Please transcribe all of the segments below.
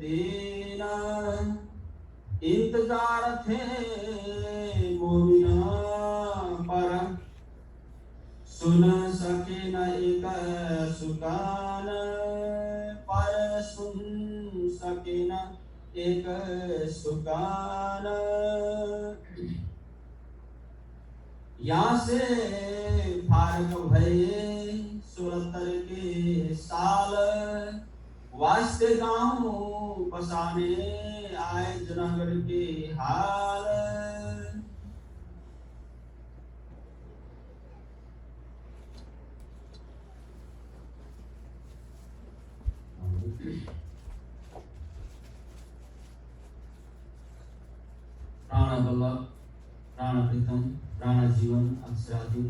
देना इंतजार थे मोमिना पर सुन सके न एक सुकान पर सुन सके न एक सुकान। यहाँ से फारग भये 76 के साल वास्ते गाँव बसाने आए जूनागढ़ के हाल। राणा वल्लभ, राणा प्रीतम, राणा जीवन, अक्षराधीन,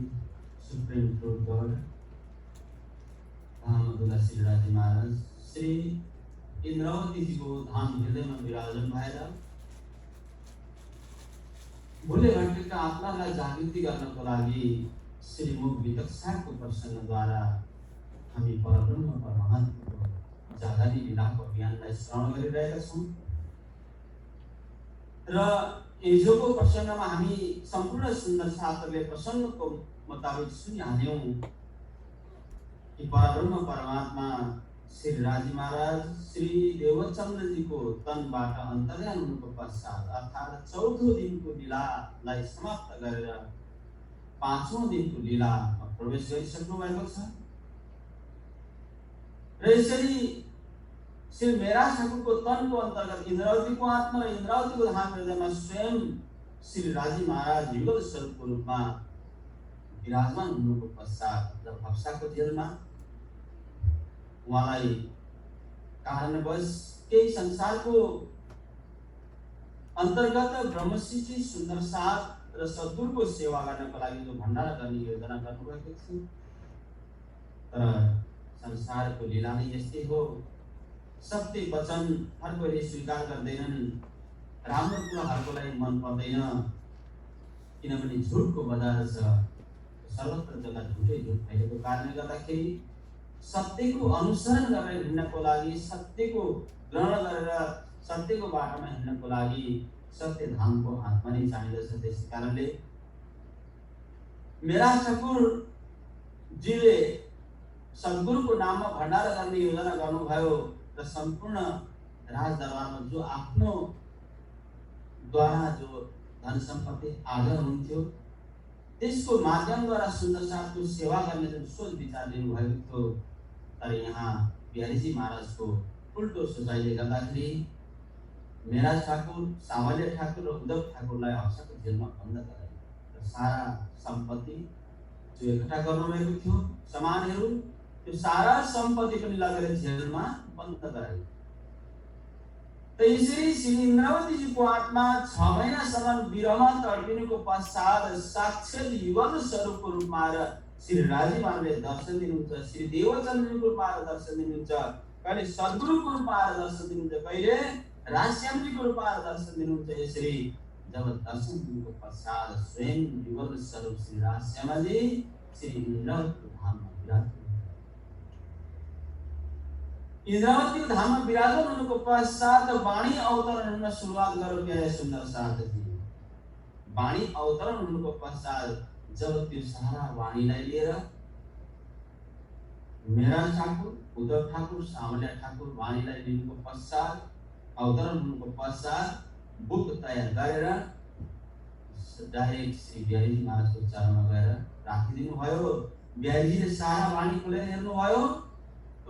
सुप्रीम कोर्ट गॉड धाम श्री राजी महाराज श्री इंद्रावती जी को धाम हृदय में विराजन भएर भोले घटका आत्मालाई जागृति गर्नको लागि श्री मुख विदक्षाको प्रसङ्गद्वारा हामी परब्रह्म परमात्माको जागरी लीलाको अभियानलाई श्रवण गरिरहेका छौँ। र हिजोको प्रसङ्गमा हामी सम्पूर्ण सुन्दर शास्त्रले प्रसङ्गको मुताबिक सुनिहाल्यौँ कि परब्रह्म परमात्मा श्री राजी महाराज श्री देवचन्द्रजीको तनबाट अन्तर्यान हुनुको पश्चात अर्थात् चौथो दिनको लीलालाई समाप्त गरेर पाँचौं दिनको लीलामा प्रवेश गरिसक्नु भएको छ। र यसरी श्री मेरा ठाकुरको तनको अन्तर्गत इंद्रावतीको आत्मा र इंद्रावतीको धाम हृदयमा स्वयं श्री राजी महाराज युगल स्वरूपको रूपमा विराजमान हुनुको पश्चात जब भक्साको जेलमा उहाँलाई कारणवश केही संसारको अन्तर्गत ब्रह्मसिद्धि सुन्दर साथ र सद्गुरुको सेवा गर्नको लागि जो भण्डारा गर्ने योजना गर्नुभएको थियो। तर संसारको लीला नै यस्तै हो, सत्य वचन हर कोहीले स्वीकार गर्दैनन्, राम्रो कुरा हर कोहीलाई मन पर्दैन, किनभने झुटको बजार छ, सर्वत्र जग्गा झुटै झुट फैलेको कारणले गर्दाखेरि सत्यको अनुसरण गरेर हिँड्नको लागि, सत्यको ग्रहण गरेर सत्यको बाटोमा हिँड्नको लागि सत्य धामको आत्मा नै चाहिँदछ। त्यसै कारणले मेरा ठाकुर जीले सद्गुरुको नाममा भण्डारा गर्ने योजना गर्नुभयो र सम्पूर्ण राजदरबारमा जो आफ्नो द्वारा जो धन सम्पत्ति आर्जन हुन्थ्यो त्यसको माध्यमद्वारा सुन्दर साथको सेवा गर्ने जुन सोच विचार लिनुभएको थियो, तर यहाँ बिहारीजी महाराजको उल्टो सोचाइले गर्दाखेरि मेरा ठाकुर, सामल्य ठाकुर र उद्धव ठाकुरलाई हप्साको जेलमा बन्द गरायो र सारा सम्पत्ति जो एकट्ठा गर्नुभएको थियो सामानहरू त्यो सारा सम्पत्ति पनि लगेर जेलमा बन्द गरायो। त यसरी श्री इंद्रावतीजीको आत्मा 6 महिनासम्म विरहमा तडपिनुको पश्चात साक्षात युगल स्वरूपको रूपमा आएर श्री राजी महाराजले दर्शन दिनुहुन्छ, श्री देवचन्द्रजीको रूपमा आएर दर्शन दिनुहुन्छ, कहिले सद्गुरुको रूपमा आएर दर्शन दिनुहुन्छ, कहिले राजश्यामजीको रूपमा आएर दर्शन दिनुहुन्छ। यसरी जब दर्शन दिनुको पश्चात स्वयं युगल स्वरूप श्री राजश्यामजी श्री इंद्रावतीको धाममा विराजमान, इंद्रावतीको धाममा विराजमान हुनुको पश्चात वाणी अवतरण हुन सुरुवात गर्यो। क्या सुन्दर साथजी, वाणी अवतरण हुनुको पश्चात जब त्यो सारा वाणीलाई लिएर मेरा ठाकुर, उद्धव ठाकुर, सामल्य ठाकुर वाणीलाई लिनुको पश्चात अवतरण हुनुको पश्चात बुक तयार गरेर डाइरेक्ट श्री बिहारीजी महाराजको चरणमा गएर राखिदिनु भयो। बिहारीजीले सारा वाणी खोलेर हेर्नुभयो।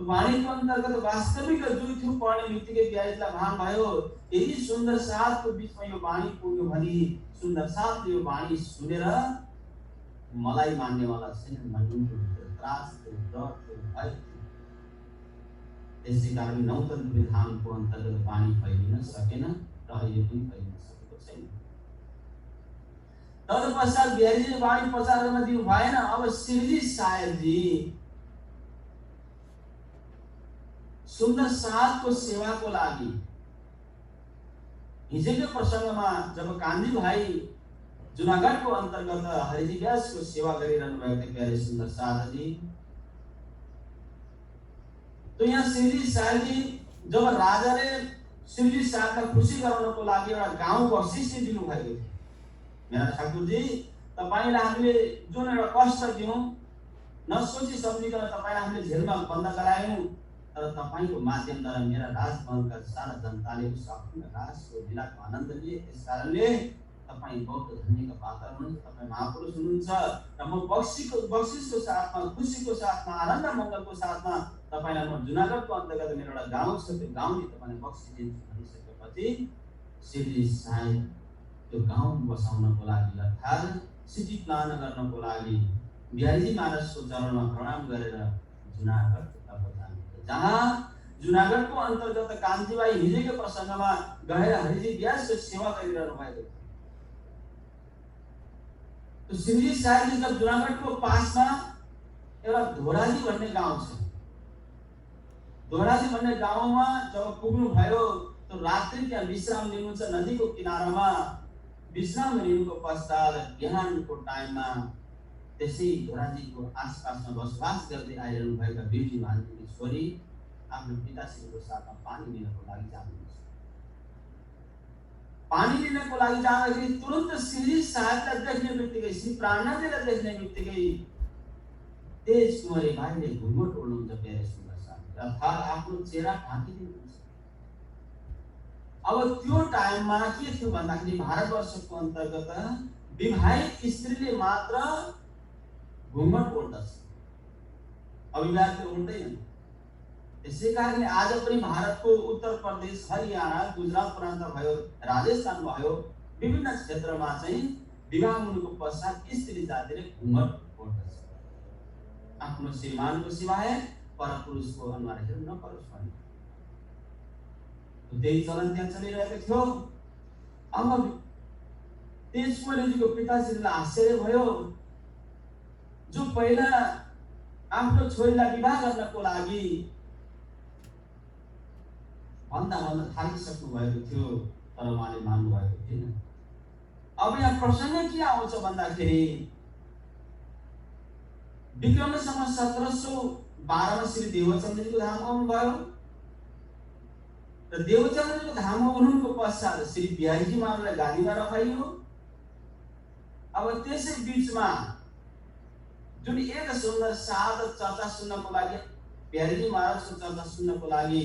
वाणीको अन्तर्गत वास्तविक जो थियो पढ्ने बित्तिकै बिहारीजीलाई भान भयो यही सुन्दर साथको बिचमा यो वाणी पुग्यो भने सुन्दर साथले यो वाणी सुनेर मलाई मान्नेवाला छैन, मनको त्रास थियो, डर थियो, भय थियो। त्यसै कारण नौतनपुरी धामको अन्तर्गत वाणी फैलिन सकेन र अहिले पनि फैलिन सकेको छैन। तत्पश्चात बिहारीजीले वाणी प्रचार गर्न दिनु भएन। अब श्रीजी सायरजी सुन्दर साथको सेवाको लागि हिजोको प्रसङ्गमा जब कान्जी भाइ जुनागढको अन्तर्गत हरिजी व्यासको सेवा गरिरहनु भएको थियो प्यारे सुन्दर साथजी, तो यहाँ श्रीजी सायरजी जब राजाले श्रीजी साहबलाई खुसी गराउनको लागि एउटा गाउँ बक्सिस दिनुभएको थियो। मेरा ठाकुरजी, तपाईलाई हामीले जुन एउटा कष्ट दियौं, नसोची सम्झिकन तपाईलाई हामीले जेलमा बन्द गरायौं, तर तपाईको माध्यमद्वारा मेरा राजमहलका सारा जनताले सम्पूर्ण राजको लीलाको आनन्द लिए। त्यसकारणले तपाई बहुत धन्यका पात्र हुनुहुन्छ, तपाई महापुरुष हुनुहुन्छ र म बक्सिसको साथमा, खुसीको साथमा, आनन्द मङ्गलको साथमा तपाईलाई म जुनागढको अन्तर्गत मेरो एउटा गाउँ छ, त्यो गाउँले तपाईलाई बक्सिस दिन्छु भनिसकेपछि श्रीजी साहब त्यो गाउँ बसाउनको लागि अर्थात् सिटी प्लान गर्नको लागि बिहारीजी महाराजको चरणमा प्रणाम गरेर जुनागढतर्फ जानुहुन्छ, जहाँ जुनागढको अन्तर्गत कान्तिबाई हिजोको प्रसङ्गमा गएर हरिजी व्यासको सेवा गरिरहनु भएको थियो। तो श्रीजी साहबले जब जुनागढको पासमा एउटा धोराजी भन्ने गाउँ छ, धोराजी भन्ने गाउँमा जब पुग्नु भयो तो रात्रि त्यहाँ विश्राम लिनुहुन्छ, नदीको किनारामा विश्राम लिनुको पश्चात बिहानको टाइममा त्यसै धोराजीको आसपासमा बसोबास गर्दै आइरहनु भएका बिर्जी महाराजकी छोरी आफ्नो पिताश्रीको साथमा पानी लिनको लागि जानुहुन्छ। पानी लिनको लागि जाँदाखेरि तुरन्त श्रीजी साहबलाई देख्ने बित्तिकै, श्री प्राणनाथजीलाई देख्ने बित्तिकै तेज कुमारी भाइले घुमट ओढ्नुहुन्छ प्यारे सुन्दर साहब, अर्थात् आफ्नो चेहरा ढाकिदिनुहुन्छ। अब त्यो टाइममा के थियो भन्दाखेरि भारतवर्षको अन्तर्गत विवाहित स्त्रीले मात्र घुमट ओढ्दछ, अविवाहित ओढ्दैन। त्यसै कारणले आज पनि भारतको उत्तर प्रदेश, हरियाणा, गुजरात प्रान्त भयो, राजस्थान भयो, विभिन्न क्षेत्रमा चाहिँ विवाह हुनुको पश्चात स्त्री जातिले घुमट ओढ्दछ, आफ्नो श्रीमानको सिवाय परपुरुषको अनुहार हेर्न नपरोस् भन्ने त्यही चलन त्यहाँ चलिरहेको थियो। अब तेजकुमारीजीको पिताश्रीलाई आश्चर्य भयो, जो पहिला आफ्नो छोरीलाई विवाह गर्नको लागि भन्दा थालिसक्नु भएको थियो, तर उहाँले मान्नु भएको थिएन। अब यहाँ प्रसङ्ग के आउँछ भन्दाखेरि विक्रम सम्वत 1712 श्री देवचन्द्रजीको धाम आउनुभयो र देवचन्द्रजीको धाम आउनुको पश्चात श्री बिहारीजी महाराजलाई गाडीमा राखाइयो। अब त्यसै बीचमा जुन एक सुन्दर साथ चर्चा सुन्नको लागि, बिहारीजी महाराजको चर्चा सुन्नको लागि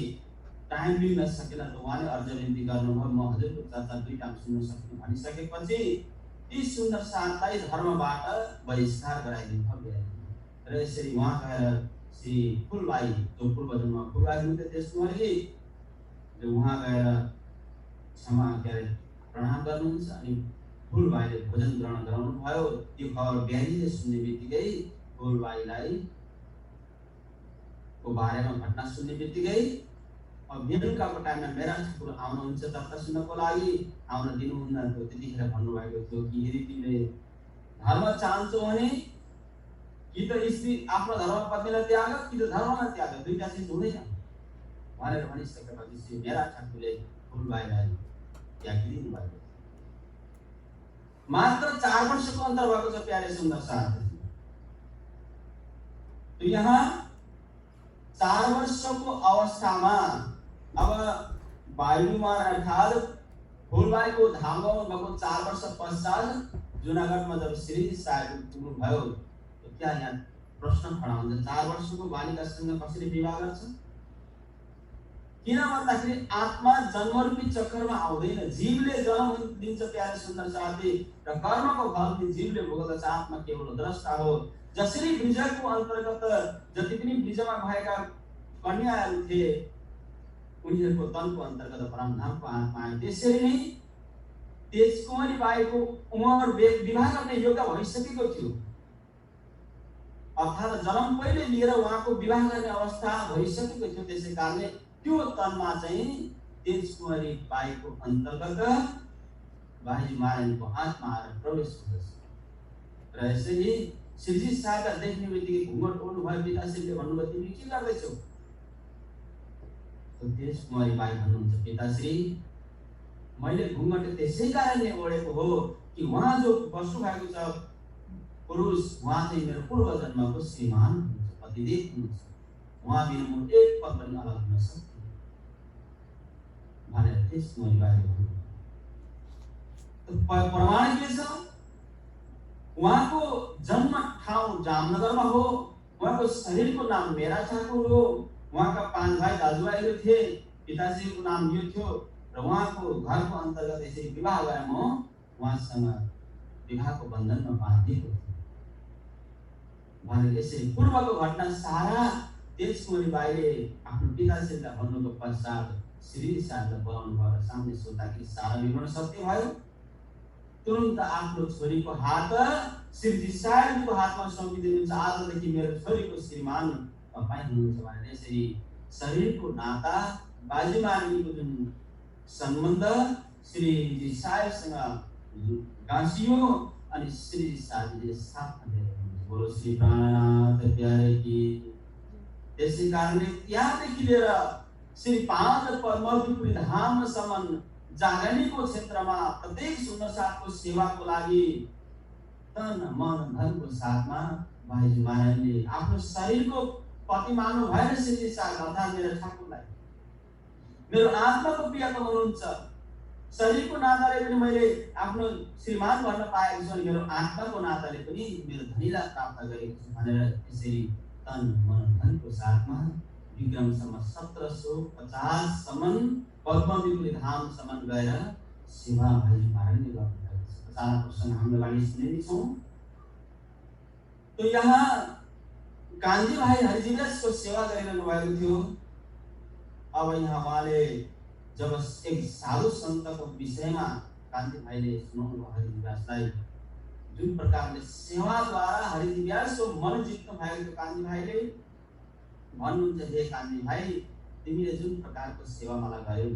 टाइम लिन सकेन, त उहाँले अर्ज विन्ती गर्नुभयो, म हजुरको चर्चा दुई टाइम सुन्न सक्छु भनिसकेपछि ती सुन्दर साथलाई धर्मबाट बहिष्कार गराइदिनु भयो। र यसरी उहाँ गएर श्री फुलबाई, जो पूर्वजन्ममा फुलबाई हुनुहुन्थ्यो त्यसकुमारजी, उहाँ गएर क्षमा प्रणाम गर्नुहुन्छ अनि फुलबाईले भोजन ग्रहण गराउनु भयो। त्यो खबर बिहारीले सुन्ने बित्तिकै फुलबाईलाई को बारेमा घटना सुन्ने बित्तिकै अब बेलुकाको टाइममा मेरा ठाकुर आउनुहुन्छ चर्चा सुन्नको लागि, आउन दिनुहुन्न। त्यतिखेर भन्नुभएको थियो कि यदि तिमीले धर्म चाहन्छौ भने कि त स्त्री आफ्नो धर्मपत्नीलाई त्याग, कि त धर्मलाई त्याग, दुईटा चिज हुँदैन भनेर भनिसकेपछि श्री मेरा ठाकुरले फुलबाईलाई त्यागिदिनु भएको। मात्र 4 वर्षको अन्तर भएको छ प्यारे सुन्दर साथ। तो यहाँ 4 वर्षको अवस्थामा अब बायुमा अर्थात् फुलबाईको धाममा भएको 4 वर्ष पश्चात जुनागढमा जब श्रीजी साहब पुग्नु भयो, तो क्या यहाँ प्रश्न खडा हुन्छ, 4 वर्षको बालिकासँग कसरी विवाह गर्छ? किन भन्दाखेरि आत्मा जन्मरूपी चक्करमा आउँदैन, जीवले जन्म दिन्छ प्यारे सुन्दर साथी, र कर्मको फल जीवले भोग्दछ, आत्मा केवल द्रष्टा हो। जसरी ब्रिजको अन्तर्गत जति पनि ब्रिजमा भएका कन्याहरू थिए उनीहरूको तनको अन्तर्गत परमधामको आत्मा आयो, त्यसरी नै तेजकुमारी बाईको उमेर विवाह गर्ने योग्य भइसकेको थियो, अर्थात् जन्म पहिले लिएर उहाँको विवाह गर्ने अवस्था भइसकेको थियो। त्यसै कारणले त्यो तनमा चाहिँ तेजकुमारी बाईको अन्तर्गत बाई महारानीको आत्मा आएर प्रवेश हुँदछ। र यसरी श्रीजी साहबलाई देख्ने बित्तिकै घुमट ओढ्नु भयो। पिताश्रीले भन्नुभयो, तिमी के गर्दैछौ? तेजकुमारी बाई भन्नुहुन्छ, पिताश्री मैले घुमट त्यसै कारणले ओढेको हो कि उहाँ जो बस्नु भएको छ पुरुष, उहाँ चाहिँ मेरो पूर्व जन्मको श्रीमान हुनुहुन्छ, पतिदेव हुनुहुन्छ, उहाँ बिना म एक पल पनि अलग हुन सक्दिनँ। त्यसको अनिवार्य प्रमाण के छ? उहाँको जन्म ठाउँ जामनगरमा हो, उहाँको शरीरको नाम मेरा ठाकुर हो, उहाँका 5 भाइ दाजुभाइहरू थिए, पिताजीको नाम यो थियो र उहाँको घरको अन्तर्गत यसरी विवाह गरेर म उहाँसँग विवाहको बन्धनमा बाँधिएको थिएँ भनेर यसरी पूर्वको घटना सारा त्यसको बाहिर आफ्नो पिताजीलाई भन्नुको पश्चात श्री सारलाई बोलाउनु भयो र सामने सोद्धाखेरि सारा विवरण सत्य भयो। तुरन्त आफ्नो छोरीको हात श्रीजी सारको हातमा सौंपिदिनुहुन्छ। आजदेखि मेरो छोरीको श्रीमान तपाईँ हुनुहुन्छ भनेर यसरी शरीरको नाता बाजुमार्गीको जुन सम्बन्ध श्रीजी सारसँग गाँसियो अनि श्री सारजीले साथ दिएर बोलो श्री प्राणनाथ प्यारे की। त्यसै कारणले त्यहाँदेखि लिएर श्री पाँच पद्मपुरी धामसम्म जागरणीको क्षेत्रमा प्रत्येक सुन्नसाथको सेवाको लागि तन मन धनको साथमा भाइजू महाराजले आफ्नो शरीरको पति मान्नु भएन। श्री सार अर्थात् मेरो ठाकुरलाई मेरो आत्माको प्रियतम हुनुहुन्छ। शरीरको नाताले पनि मैले आफ्नो श्रीमान भन्न पाएको छु, मेरो आत्माको नाताले पनि मेरो धनीलाई प्राप्त गरेको छु भनेर यसरी तन मन धनको साथमा विक्रमसम्म 1750 सम्म पद्मविपुरी धामसम्म गएर सेवा भाइजू महाराजले गर्नुभएको छ। सारा प्रसङ्ग हामीले अगाडि सुनेकै छौँ। तो यहाँ कान्छी भाइ हरिजीदासको सेवा गरिरहनु भएको थियो। अब यहाँ उहाँले जब एक साधु सन्तको विषयमा कान्छी भाइले सुनाउनु भयो हरिजीदासलाई, जुन प्रकारले सेवाद्वारा हरिजीदासको मन जित्नु भएको थियो। कान्छी भाइले भन्नुहुन्छ, हे कान्छी भाइ तिमीले जुन प्रकारको सेवा मलाई गर्यौ,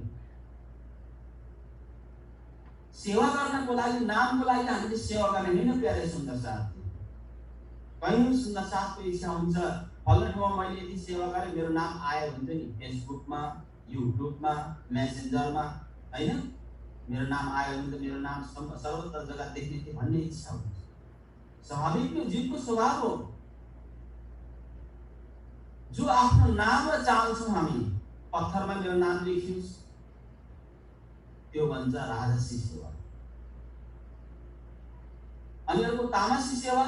सेवा गर्नको लागि नामको लागि हामीले सेवा गर्ने होइन प्यारे सुन्दर साथी। कहीँ सुन्दर साथको इच्छा हुन्छ फल्ने ठाउँमा मैले यति सेवा गरेँ मेरो नाम आयो हुन्छ नि, फेसबुकमा युट्युबमा मेसेन्जरमा होइन, मेरो नाम आयो भने त मेरो नाम सर्वत्र जग्गा देख्ने थियो भन्ने इच्छा हुन्छ। स्वाभाविक यो जीवको स्वभाव हो। जो आफ्नो नाम चाहन्छौँ हामी, पत्थरमा मेरो नाम लेखियोस्, त्यो भन्छ राजसी सेवा। अनि अर्को तामसी सेवा,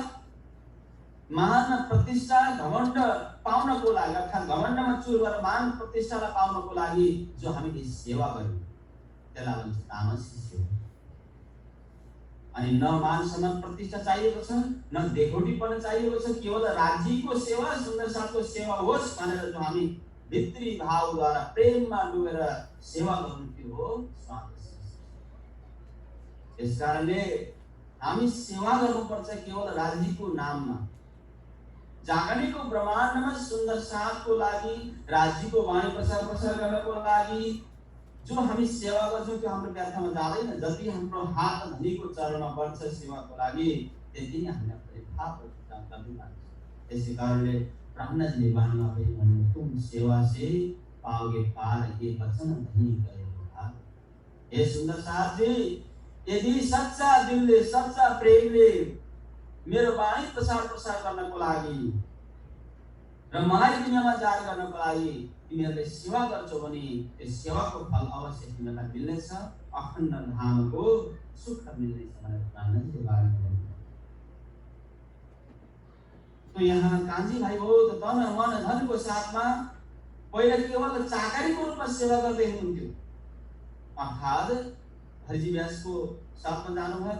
मान प्रतिष्ठा घमण्ड पाउनको लागि अर्थात् घमण्डमा चुर गरेर मान प्रतिष्ठालाई पाउनको लागि जो हामीले सेवा गर्यौँ त्यसलाई भन्छ तामसी सेवा। अनि न मान सम्मान प्रतिष्ठा चाहिएको छ, न देखौटीपन चाहिएको छ, केवल राज्यको सेवा सुन्दर साथको सेवा होस् भनेर जो हामी भित्री भावद्वारा प्रेममा डुबेर सेवा गर्नु त्यो हो स्वादिष्ट। यसकारणले हामी सेवा गर्नुपर्छ केवल राज्यको नाममा। जागरणीको ब्रह्माण्डमा सुन्दर साथको लागि राज्यको वाणी प्रचार गर्नको लागि जो हामी सेवा गर्छौँ त्यो हाम्रो व्यर्थमा जाँदैन। जति हाम्रो हात धनीको चरणमा बढ्छ सेवाको लागि त्यति नै हामीलाई थाहा पर्छ। त्यसै कारणले ब्रह्मजीले वाणीमा पनि भन्नु, तुम सेवा से पाओगे पार ये वचन धनी गए। हे सुन्दर साथ जी, यदि सच्चा दिलले सच्चा प्रेमले मेरो वाणी प्रसार गर्नको लागि र मलाई दुनियाँमा जाहेर गर्नको लागि तिमीहरूले सेवा गर्छौ भने त्यो सेवाको फल अवश्य तिमीलाई मिल्नेछ, अखण्ड धामको सुख मिल्नेछ भनेर ब्रह्मजीले वाणी गर्नु। तो यहाँ कान्छी भाइ हो त तन मन धनको साथमा पहिला केवल चाकरीको रूपमा सेवा गर्दै हुनुहुन्थ्यो। अर्थात् हरिजी व्यासको साथमा जानुभयो,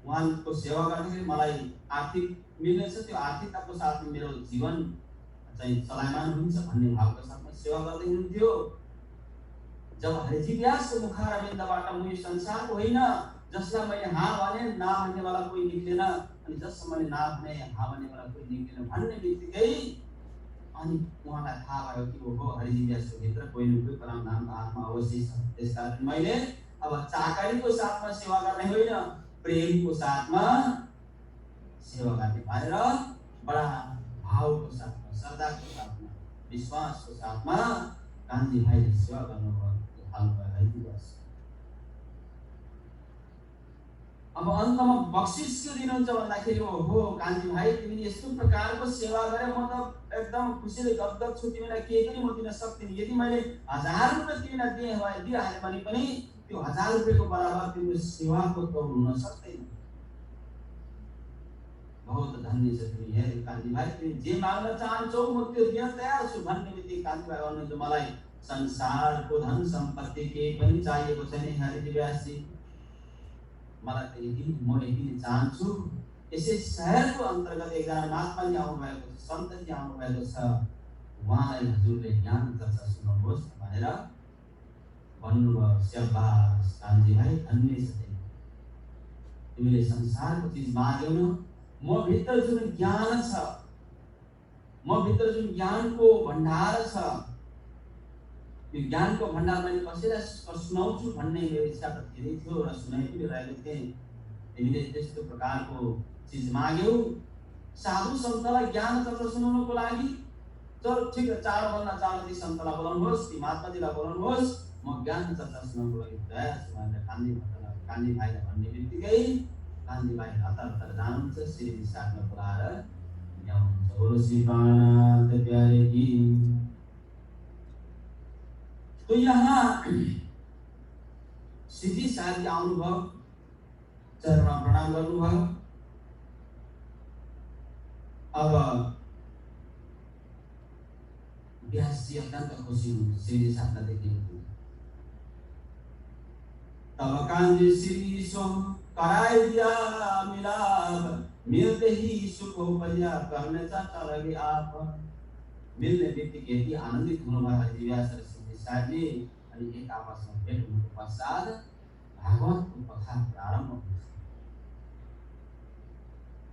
उहाँको सेवा गर्दाखेरि मलाई आर्थिक मिल्नेछ, त्यो आर्थिकताको साथमा मेरो जीवन चाहिँ चलायमान हुन्छ भन्ने भावको साथमा सेवा गर्दै हुनुहुन्थ्यो। जब हरिजी व्यासको मुखारविन्दबाट म यो संसारको होइन जसलाई मैले हाँ भने ना भन्नेवाला कोही निक्लेन, अनि जसमा मैले ना भने हाँ भन्नेवाला कोही निक्लेन भन्ने बित्तिकै अनि उहाँलाई थाहा भयो कि ओहो हरिजी व्यासको भित्र कोही न कोही परमधामको आत्मा अवश्य छ। त्यसकारण मैले अब चाकरीको साथमा सेवा गर्ने होइन, प्रेमको साथमा सेवा गर्ने भनेर बडा भावको साथमा, श्रद्धाको साथमा, विश्वासको साथमा कान्छी भाइले सेवा गर्नुभयो। अब अन्तमा बक्सिस के दिनुहुन्छ भन्दाखेरि हो कान्छी भाइ तिमीले यस्तो प्रकारको सेवा गरे म त एकदम खुसीले गदगद छु, तिमीलाई केही पनि म दिन सक्दिनँ। यदि मैले 1000 रुपैयाँ तिमीलाई दिएँ दिइहालेँ भने पनि त्यो 1000 रुपैयाँको बराबर तिम्रो सेवाको तौल हुन सक्दैन। बहुत धन्य छ तिमी हे कान्ति भाइ, तिमी जे माग्न चाहन्छौ म त्यो दिन तयार छु भन्ने बित्तिकै कान्ति भाइ भन्नुहुन्छ मलाई संसारको धन सम्पत्ति केही पनि चाहिएको छैन हरिजी व्यासजी, मलाई त यति म यति चाहन्छु। यसै शहरको अन्तर्गत एकजना महात्माजी आउनु भएको छ, सन्तजी आउनु भएको छ, उहाँलाई हजुरले ज्ञान चर्चा सुनाउनुहोस् भनेर भन्नुभयो। स्याबास कान्ति भाइ, धन्य छ तिमीले संसारको चिज माग्यौ न, म भित्र जुन ज्ञान छ, म भित्र जुन ज्ञानको भण्डार छ, त्यो ज्ञानको भण्डार मैले कसैलाई सुनाउँछु भन्ने मेरो इच्छा त धेरै थियो र सुनाइ पनि रहेको थिएँ। तिमीले त्यस्तो प्रकारको चिज माग्यौ, साधु सन्तलाई ज्ञान चर्चा सुनाउनको लागि। चलो ठिक है, चाँडोभन्दा चाँडो ती सन्तलाई बोलाउनुहोस्, ती महात्माजीलाई बोलाउनुहोस्, म ज्ञान चर्चा सुनाउनको लागि तयार छु भनेर कान्ति भाइलाई भन्ने बित्तिकै कान्ति भाइ हतार हतार जानुहुन्छ, श्रीजी साथमा बोलाएर ल्याउनुहुन्छ। बोलो श्री प्राणनाथ प्यारे की। तो यहाँ श्रीजी साथी आउनुभयो, चरणमा प्रणाम गर्नुभयो। अब व्यासजी अत्यन्त खुसी हुनुहुन्छ श्रीजी साथलाई देखेर। तब कान्ति श्री सो कराए दिया मिलाप, मिलते ही सुख हो भैया करने चाहता लगे आप। मिलने बित्तिकै यति आनन्दित हुनुभयो हरिजी व्यास र श्रीजी साथी। अनि एक आपसमा भेट हुनुको पश्चात भागवतको कथा प्रारम्भ हुन्छ।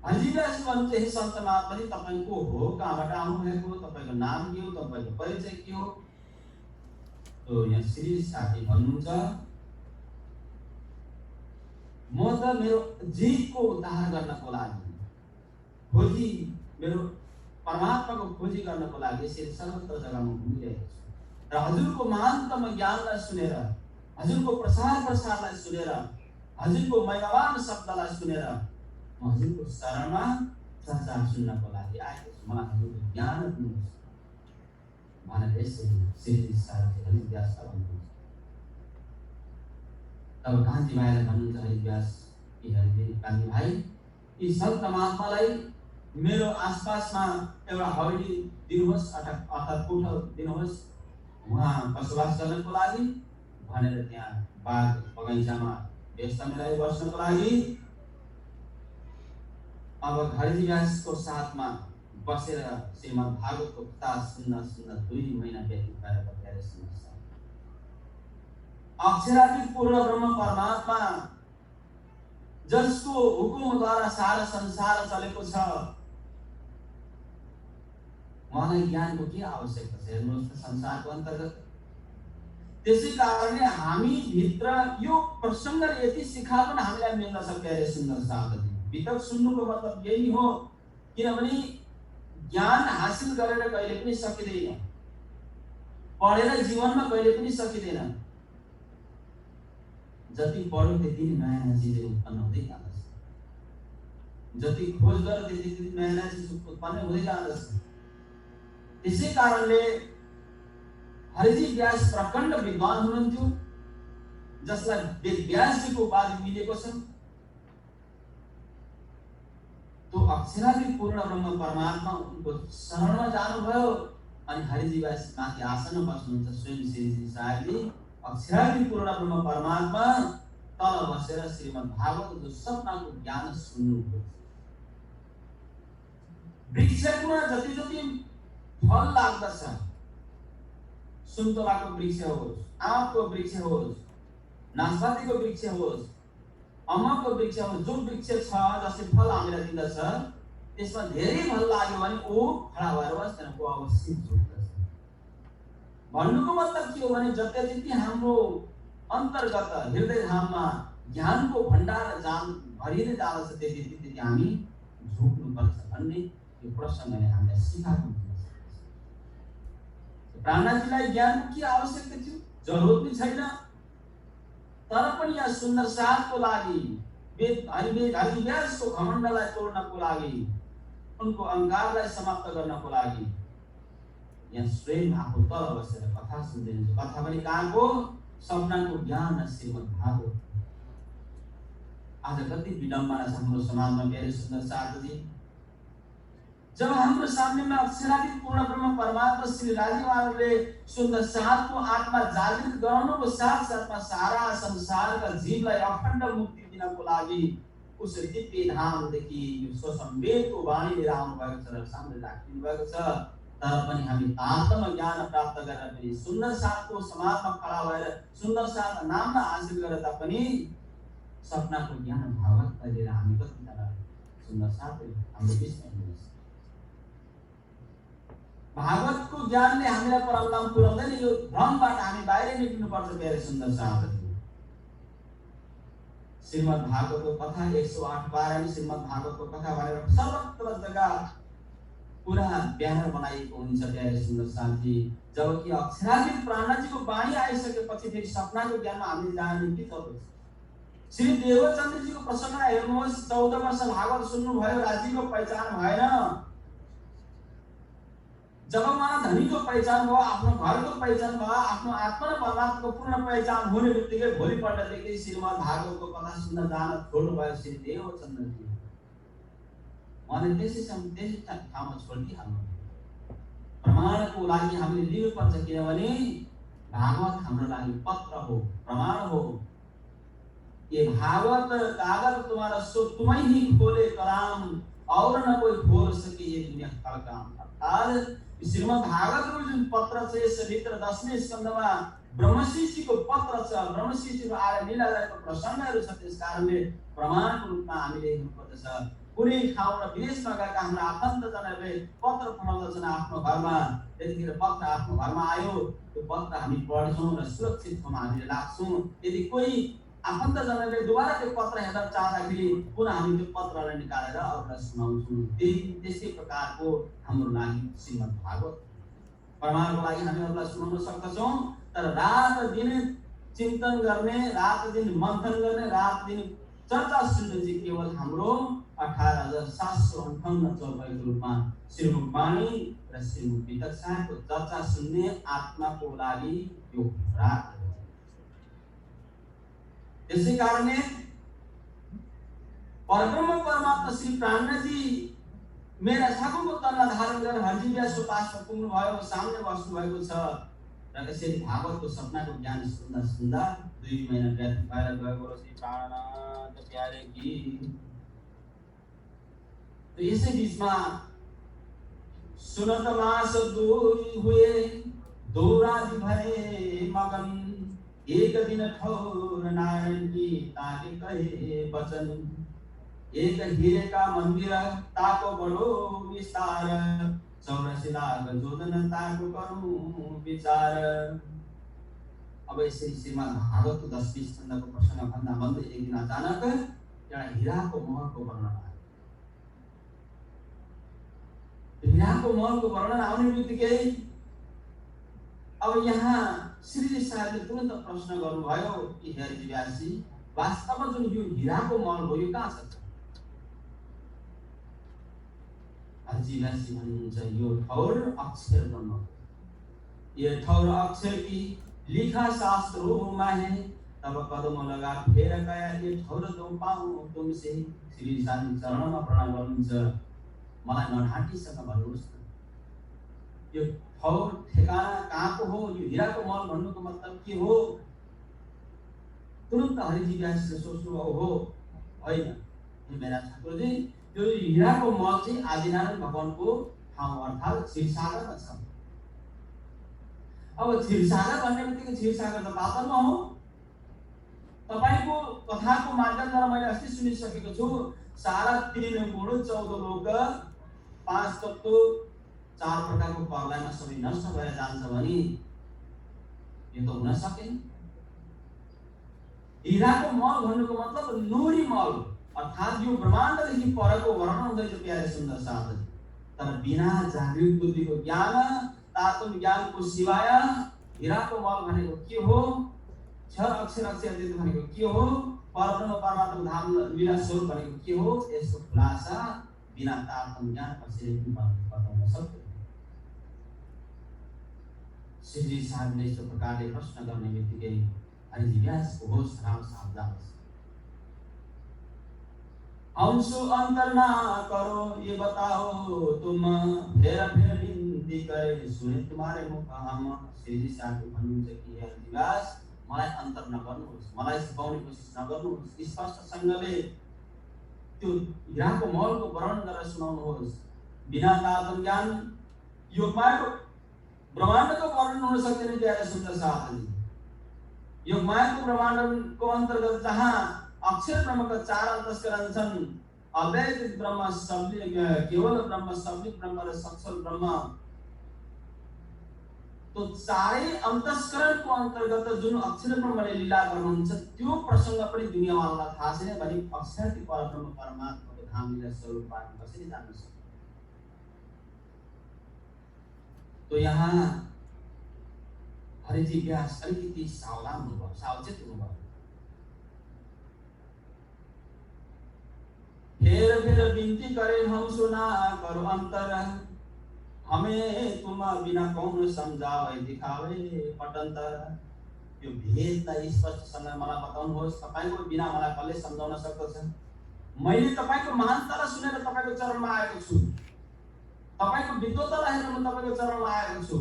हरिजी व्यास भन्नुहुन्छ हे सन्त महात्माजी, तपाईँ को हो, कहाँबाट आउनुभएको, तपाईँको नाम के हो, तपाईँको परिचय के हो? तो यहाँ श्री साथी भन्नुहुन्छ म त मेरो जीवको उद्धार गर्नको लागि खोजी, मेरो परमात्माको खोजी गर्नको लागि यसरी सर्वत्र जग्गामा घुमिरहेको छु र हजुरको महानतम ज्ञानलाई सुनेर, हजुरको प्रसारलाई सुनेर, हजुरको महिमावान शब्दलाई सुनेर म हजुरको शरणमा चर्चा सुन्नको लागि आएको छु। मलाई हजुरको ज्ञान दिनुहोस् भनेर यसरी श्रीजी साथी हरिजी व्यासलाई भन्नुहुन्छ। तब कान्ति भाइलाई भन्नुहुन्छ हरिजी व्यास कि हरिजी कान्ति भाइ, यी सन्त महात्मालाई मेरो आसपासमा एउटा हवेली दिनुहोस्, अर्थात् कोठा दिनुहोस् उहाँ बसोबास गर्नको लागि भनेर त्यहाँ बाग बगैँचामा व्यवस्था मिलाइ बस्नको लागि। अब हरिजी व्यासको साथमा बसेर श्रीमद् भागवतको कथा सुन्न 2 महिना व्यतीत भएर प्यारे सुन्नुहोस्। अक्षरातीत पूर्ण ब्रह्म परमात्मा जसको हुकुमद्वारा सारा संसार चलेको छ, उहाँलाई ज्ञानको के आवश्यकता छ? हेर्नुहोस् त संसारको अन्तर्गत। त्यसै कारणले हामी भित्र यो प्रसङ्गले यति सिखा पनि हामीलाई मिल्न सक्छ। प्यारे सुन्दर साथी, वितक सुन्नुको मतलब यही हो, किनभने ज्ञान हासिल गरेर कहिले पनि सकिँदैन, पढेर जीवनमा कहिले पनि सकिँदैन। जति पढ्यो त्यति नयाँ नयाँ चिजहरू उत्पन्न हुँदै जाँदछ, जति खोज गर्यो त्यति नयाँ नयाँ चिज उत्पन्न हुँदै जाँदछ। त्यसै कारणले हरिजी व्यास प्रचण्ड विद्वान हुनुहुन्थ्यो, जसलाई वेदव्यासजीको उपाधि मिलेको छ। तो अक्षरातीत पूर्ण ब्रह्म परमात्मा उनको शरणमा जानुभयो अनि हरिजी व्यास माथि आसनमा बस्नुहुन्छ। स्वयं श्रीजी साथी अक्षरातीत पूर्ण ब्रह्म परमात्मा तल बसेर श्रीमद् भागवत जो सपनाको ज्ञान सुन्नुभयो। वृक्षमा जति जति फल लाग्दछ, सुन्तलाको वृक्ष होस्, आँपको वृक्ष होस्, नास्पातीको वृक्ष होस्, अम्मको वृक्ष होस्, जो वृक्ष छ जसले फल हामीलाई दिँदछ, त्यसमा धेरै फल लाग्यो भने ऊ खडा भएर बस्दैन, ऊ अवश्य झुक्दछ। भन्नुको मतलब के हो भने जति हाम्रो अन्तर्गत हृदय धाममा ज्ञानको भण्डार भरिँदै जाँदछ त्यति हामी झुक्नुपर्छ भन्ने यो प्रसङ्गले हामीलाई सिकाएको हुन्छ। प्राणनाथजीलाई ज्ञानको के आवश्यकता थियो? जरुरत पनि छैन, तर पनि यहाँ सुन्दर साथको लागि, हरिजी व्यासको घमण्डलाई तोड्नको लागि, उनको अहङ्कारलाई समाप्त गर्नको लागि यहाँ स्वयं आफू तल बसेर कथा सुन्दै हुनुहुन्छ। कथा पनि कहाँको? सपनाको ज्ञान र श्रीमद् भागवत। आज कति विडम्बना छ हाम्रो समाजमा मेरे सुन्दर साथी। जब हाम्रो सामनेमा अक्षराधिक पूर्ण ब्रह्म परमात्मा श्री राजी महाराजले सुन्दर साथको आत्मा जागृत गराउनुको साथ साथमा सारा संसारका जीवलाई अखण्ड मुक्ति दिनको लागि उस दिव्य धामदेखि यो स्वसम्वेदको वाणी लिएर आउनु भएको छ र सामने राखिदिनु भएको छ। तर पनि हामी आत्म ज्ञान प्राप्त गरेर पनि सुन्दर साथको समाजमा खडा भएर सुन्दर साथ नाममा हासिल गरेर तापनि सपनाको ज्ञान भागवतलाई लिएर हामी कतिजना सुन्दर साथले हाम्रो बिचमा हुनुहुन्छ। भागवतको ज्ञानले हामीलाई परमधाम पुर्याउँदैन। यो भ्रमबाट हामी बाहिर निक्लिनुपर्छ प्यारे सुन्दर साथहरू। श्रीमद् भागवतको कथा 108 पारायण श्रीमद् भागवतको कथा भनेर सर्वत्र जग्गा पुरा ब्यानर बनाइएको हुन्छ प्यारे सुन्दर साथी। जबकि अक्षराधिक प्राणजीको वाणी आइसकेपछि फेरि सपनाको ज्ञानमा हामीले जाने के गर्छ। श्री देवचन्द्रजीको प्रसङ्ग हेर्नुहोस्। 14 वर्ष भागवत सुन्नुभयो, राज्यको पहिचान भएन। जब उहाँ धनीको पहिचान भयो, आफ्नो घरको पहिचान भयो, आफ्नो आत्मा र परमात्माको पूर्ण पहिचान हुने बित्तिकै भोलिपल्टदेखि श्रीमद् भागवतको कथा सुन्न जान छोड्नुभयो श्री देवचन्द्रजी। उहाँले त्यसै ठाउँमा छोडिदिइहाल्नु। प्रमाणको लागि हामीले लिनुपर्छ, किनभने भागवत हाम्रो लागि पत्र हो, प्रमाण हो। ये भागवत कागज तुम्हारा सो तुम ही खोले कलाम और न कोई खोल सके ये दुनिया का काम। अर्थात श्रीमद् भागवतको जुन पत्र छ यसभित्र 10वें स्कन्धमा ब्रह्मशिष्यको पत्र छ। ब्रह्मशिष्यको आएर लीला गरेको प्रसङ्गहरू छ। त्यस कारणले प्रमाणको रूपमा हामीले हेर्नुपर्दछ। कुनै ठाउँ र विदेशमा गएका हाम्रा आफन्तजनहरूले पत्र पठाउँदछन् आफ्नो घरमा। त्यतिखेर पत्र आफ्नो घरमा आयो, त्यो पत्र हामी पढ्छौँ र सुरक्षित ठाउँमा हामीले राख्छौँ। यदि कोही आफन्तजनले दोबारा त्यो पत्र हेर्न चाहँदाखेरि पुनः हामी त्यो पत्रलाई निकालेर अरूलाई सुनाउँछौँ। त्यस्तै प्रकारको हाम्रो लागि श्रीमद् भागवत प्रमाणको लागि हामी अरूलाई सुनाउन सक्दछौँ। तर रात दिन चिन्तन गर्ने, रात दिन मन्थन गर्ने, रात दिन चर्चा सुन्ने चाहिँ केवल हाम्रो 18,758 चौपाईको रूपमा श्रीमुख वाणी र श्रीमुख विदक्षाको चर्चा सुन्ने आत्माको लागि यो रात। त्यसै कारणले परब्रह्म परमात्मा श्री प्राणजी मेरा साखुको तल्ला धारण गरेर हरजी व्यासको पासमा पुग्नु भयो, सामने बस्नु भएको छ र यसरी भागवतको सपनाको ज्ञान सुन्दा सुन्दा 2 महिना व्यतीत भएर गएको श्री प्राणनाथ प्यारे की। तो यसै बीचमा सुनत मास दूरी हुए दोराजी भए मगन। एक दिन ठौर नारायण की ताके कहे वचन। एक हीरे का मंदिर ताको बड़ो विस्तार। 84 लाख जोधन ताको करूं विचार। अब यसरी श्रीमद् भागवतको 10वें स्कन्धको प्रसङ्ग भन्दा भन्दै एक दिन अचानक एउटा हिराको महलको वर्णन आयो। हिराको महलको वर्णन आउने बित्तिकै अब यहाँ श्रीजी साहबले तुरन्त प्रश्न गर्नुभयो कि हरजी व्यासजी, वास्तवमा जुन यो हिराको महल हो यो कहाँ छ? हरजी व्यासजी भन्नुहुन्छ यो ठौर अक्षर ब्रह्म, ये ठौर अक्षर की लिखा शास्त्रों में है। तब कदम लगा फेर गया ये ठौर दो पाऊं तुमसे। श्री साहबले चरणमा प्रणाम गर्नुहुन्छ। मलाई नढाँटीसँग भन्नुहोस् न, यो ठौर ठेगाना कहाँको हो? यो हिराको महल भन्नुको मतलब के हो? तुरन्त हरिजी व्यासले सोच्नु हो होइन मेरा ठाकुरजी, यो हिराको महल चाहिँ आदिनारायण भगवानको ठाउँ अर्थात् क्षीरसागरमा छ। अब क्षीरसागर भन्ने बित्तिकै क्षीरसागर त पातनमा हो। तपाईको कथाको माध्यमद्वारा मैले अस्ति सुनिसकेको छु, सारा 3 गुण 14 लोक 5 तत्व 4 प्रकारको प्रलयमा सबै नष्ट भएर जान्छ भने यो त हुन सकेन। हिराको महल भन्नुको मतलब नुरी महल अर्थात् यो ब्रह्माण्डदेखि परको वर्णन हुँदैछ प्यारे सुन्दर साथ। तर बिना जागृत बुद्धिको ज्ञान, तात्त्विक ज्ञानको सिवाय हिराको महल भनेको के हो, क्षर अक्षर अक्षर भनेको के हो, परब्रह्म परमात्मा धाम लीला स्वरूप भनेको के हो, यसको खुलासा बिना तात्त्विक ज्ञान कसैले पनि बताउन सक्दैन। श्री साहबले यस्तो प्रकारले प्रश्न गर्ने बित्तिकै हरिजी व्यास को होश राम सावधान हमसु अंतर ना करो ये बताओ तुम फेर फेर विनती करे सुने तुम्हारे मुख हम श्रीजी साथी भन्नुहुन्छ कि हे हरिजी व्यास मलाई अन्तर नगर्नुहोस् मलाई सिकाउने कोसिस नगर्नुहोस् स्पष्टसँगले त्यो हिराको महलको वर्णन गरेर सुनाउनुहोस् बिना आत्मज्ञान योगमायाको ब्रह्माण्डको वर्णन हुन सक्दैन प्यारे सुन्दर साथी योगमायाको ब्रह्माण्डको अन्तर्गत जहाँ अक्षर ब्रह्मका चार अन्तस्करण छन् अद्वैत ब्रह्म शब्दिक केवल ब्रह्म शब्दिक ब्रह्म र सक्षर ब्रह्म तो चारै अन्तस्करणको अन्तर्गत जुन अक्षर ब्रह्मले लीला गर्नुहुन्छ त्यो प्रसंग पनि दुनियाँवालालाई थाहा छैन भने अक्षरति परब्रह्म परमात्माको धाम लीला स्वरूपबाट कसरी जान्न सक्छ तो यहाँ हरिजी व्यास अलिकति सावधान हुनुभयो सावचेत हुनुभयो फेर फेर विनती करे हम सुना करो अंतर हमें तुम बिना कौन समझावे दिखावे पटंतर यो भेदलाई स्पष्टसँग मलाई बताउनुहोस् तपाईको बिना मलाई कसले सम्झाउन सक्दछ मैले तपाईको महानतालाई सुनेर तपाईको चरणमा आएको छु तपाईको विद्वतालाई हेरेर म तपाईको चरणमा आएको छु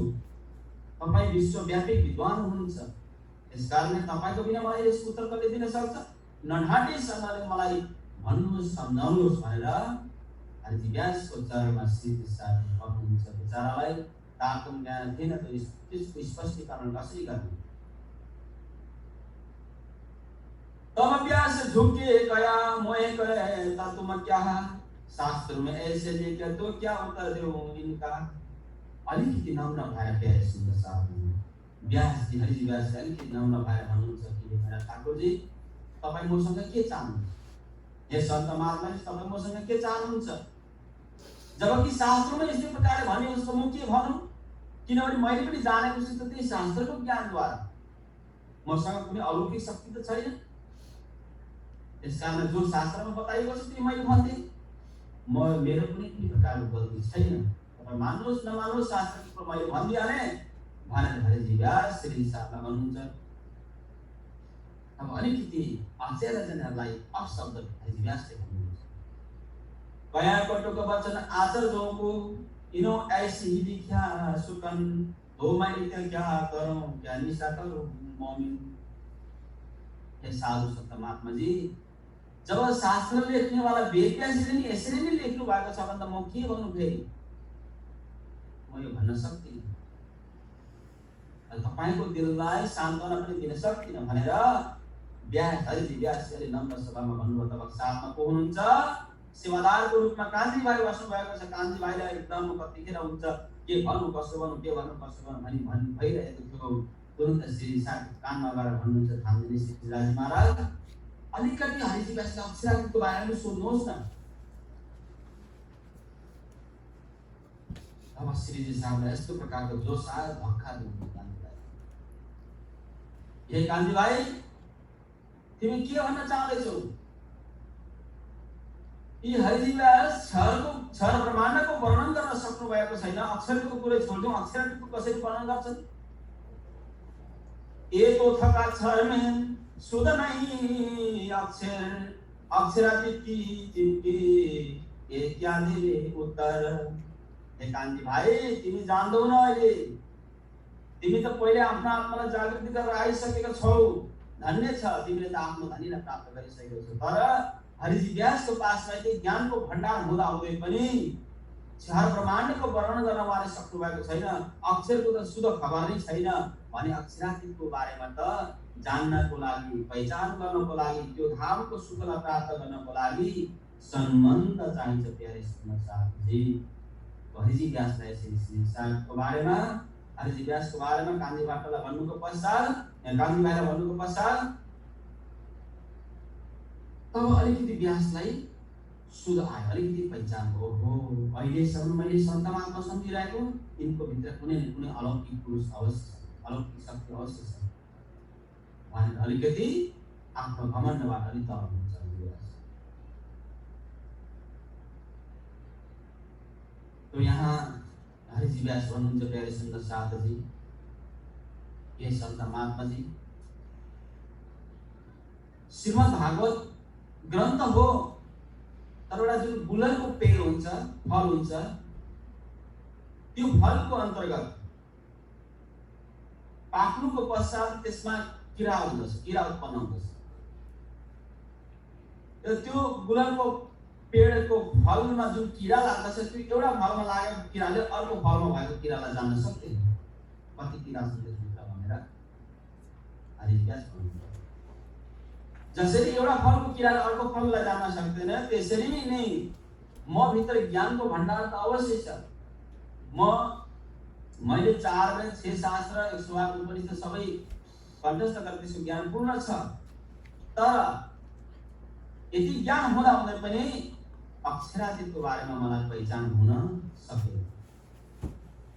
तपाई विश्वव्यापी विद्वान हुनुहुन्छ त्यसकारणले तपाईको बिना मलाई यस उत्तर कसले दिन सक्छ नढाँटीसँगले मलाई भन्नुहोस् सम्झाउनुहोस् भनेर हरिजी व्यासको चरणमा श्रीजी साथी भन्नुहुन्छ बेचारालाई तातुम ज्ञान थिएन त त्यसको स्पष्टीकरण कसरी गर्ने तब व्यास झुके गया मोहे करे ता तुम क्या शास्त्र में ऐसे लेकर तो क्या उत्तर दो इनका अलिकति नम्र भएर प्यारे सुन्दर साथी व्यास जी हरिजी व्यास अलिकति नम्र भएर भन्नुहुन्छ कि मेरा ठाकुरजी तपाई मसँग के चाहनुहुन्छ हे सन्त महात्माले तपाई मसँग के चाहनुहुन्छ जबकि शास्त्रमा यस्तै प्रकारले भने उसको म के भनौं किनभने मैले पनि जानेको छु त त्यही शास्त्रको ज्ञानद्वारा मसँग कुनै अलौकिक शक्ति त छैन त्यसकारण जो शास्त्रमा बताइएको छ त्यो मैले भन्थे म मेरो कुनै प्रकारको गल्ती छैन तपाईं मान्नुहोस् नमान्नुहोस् शास्त्रको मैले भनिदिहाले भनेर हरिजी व्यास श्री साथमा भन्नुहुन्छ अब अलिकति आचार्यजनहरूलाई अपशब्द हरिजी व्यासले भन्नुहुन्छ कया कटोको वचन आचर जोको इनो ऐसी ही लिखा सुकन दो मैं क्या करूं क्या निशा करूं मोमिन हे साधु संत महात्मा जी जब शास्त्र लेख्ने वाला वेदव्यासले नि यसरी नै लेख्नु भएको छ भने त म के गर्नु फेरि म यो भन्न सक्दिन तपाईको दिललाई सान्त्वना पनि दिन सक्दिन भनेर व्यास हरिजी व्यासले नम्र सभामा भन्नुभयो तब साथमा को हुनुहुन्छ सेवादारको रूपमा कान्ति भाइ बस्नु भएको छ कान्ति भाइलाई एकदम कतिखेर हुन्छ के भन्नु कसो गर्नु के गर्नु कसो गर्नु भनी भइरहेको थियो तुरुन्त श्री साथी कानमा गएर भन्नुहुन्छ थाम्दिने श्री राजी महाराज अलिकति हरिजी व्यासले अक्षराको बारेमा सोध्नुहोस् न अब श्रीजी साहबले यस्तो प्रकारको जोश आयो धक्का दिनु कान्तिलाई हे कान्ति भाइ तिमी के भन्न चाहदैछौ यी हरिजी व्यास क्षर ब्रह्माण्डको वर्णन गर्न सक्नु भएको छैन अक्षरको कुरै छोड्दिउँ अक्षरको कसरी वर्णन गर्छन् एको थका क्षर में सुध नहीं अक्षर अक्षरादिति चिन्की ए क्या दिले उत्तर हे कान्ति भाइ तिमी जान्दैनौ न अहिले तिमी त पहिले आफ्नो आत्मालाई जागृति गरेर आइसकेका छौ धन्य छ तिमीले त आफ्नो धनीलाई प्राप्त गरिसकेको छौ तर हरिजी व्यासको पासमा यति ज्ञानको भण्डार हुँदा हुँदै पनि क्षर ब्रह्माण्डको वर्णन गर्न उहाँले सक्नु भएको छैन अक्षरको त शुद्ध खबर नै छैन भने अक्षरातीतको बारेमा त जान्नको लागि पहिचान गर्नको लागि त्यो धामको सुखलाई प्राप्त गर्नको लागि सम्बन्ध चाहिन्छ प्यारे सुन्न साथी हरिजी व्यासलाई श्री साथको बारेमा हरिजी व्यासको बारेमा कान्ति भाटलाई भन्नुको पश्चात कान्ति भाइलाई भन्नुको पश्चात तब अलिकति व्यासलाई सुध आयो अलिकति पहिचान हो अहिलेसम्म मैले सन्त महात्मा सम्झिरहेको यिनको भित्र कुनै न कुनै अलौकिक पुरुष अवश्य छ अलौकिक शक्ति अवश्य छ भनेर अलिकति आफ्नो घमण्डबाट अलि तल हुन्छ व्यास तो यहाँ हरिजी व्यास भन्नुहुन्छ प्यारे सुन्दर साधजी ये सन्त महात्मा जी श्रीमद् भागवत ग्रन्थ हो, तर एउटा जुन गुलरको पेड़ हुन्छ, फल हुन्छ, त्यो फलको अन्तर्गत पाक्नुको पश्चात त्यसमा किरा हुँदछ, किरा उत्पन्न हुँदछ। त्यो गुलरको पेड़को फलमा जुन किरा लाग्दछ, त्यो एउटा फलमा लागेको किराले अर्को फलमा भएको किरालाई जान्न सक्दैन। कति किरा छ त्यसभित्र भनेर हरिव्यास भन्नुहुन्छ। जसरी एउटा फलको किराले अर्को फललाई जान्न सक्दैन, त्यसरी नै म भित्र ज्ञानको भण्डार त अवश्य छ। मैले 4 वेद 6 शास्त्र 108 उपनिषद सबै कण्ठस्थ गरेर त्यसको ज्ञान पूर्ण छ। तर यति ज्ञान हुँदा हुँदै पनि अक्षरातीतको बारेमा मलाई पहिचान हुन सकेन।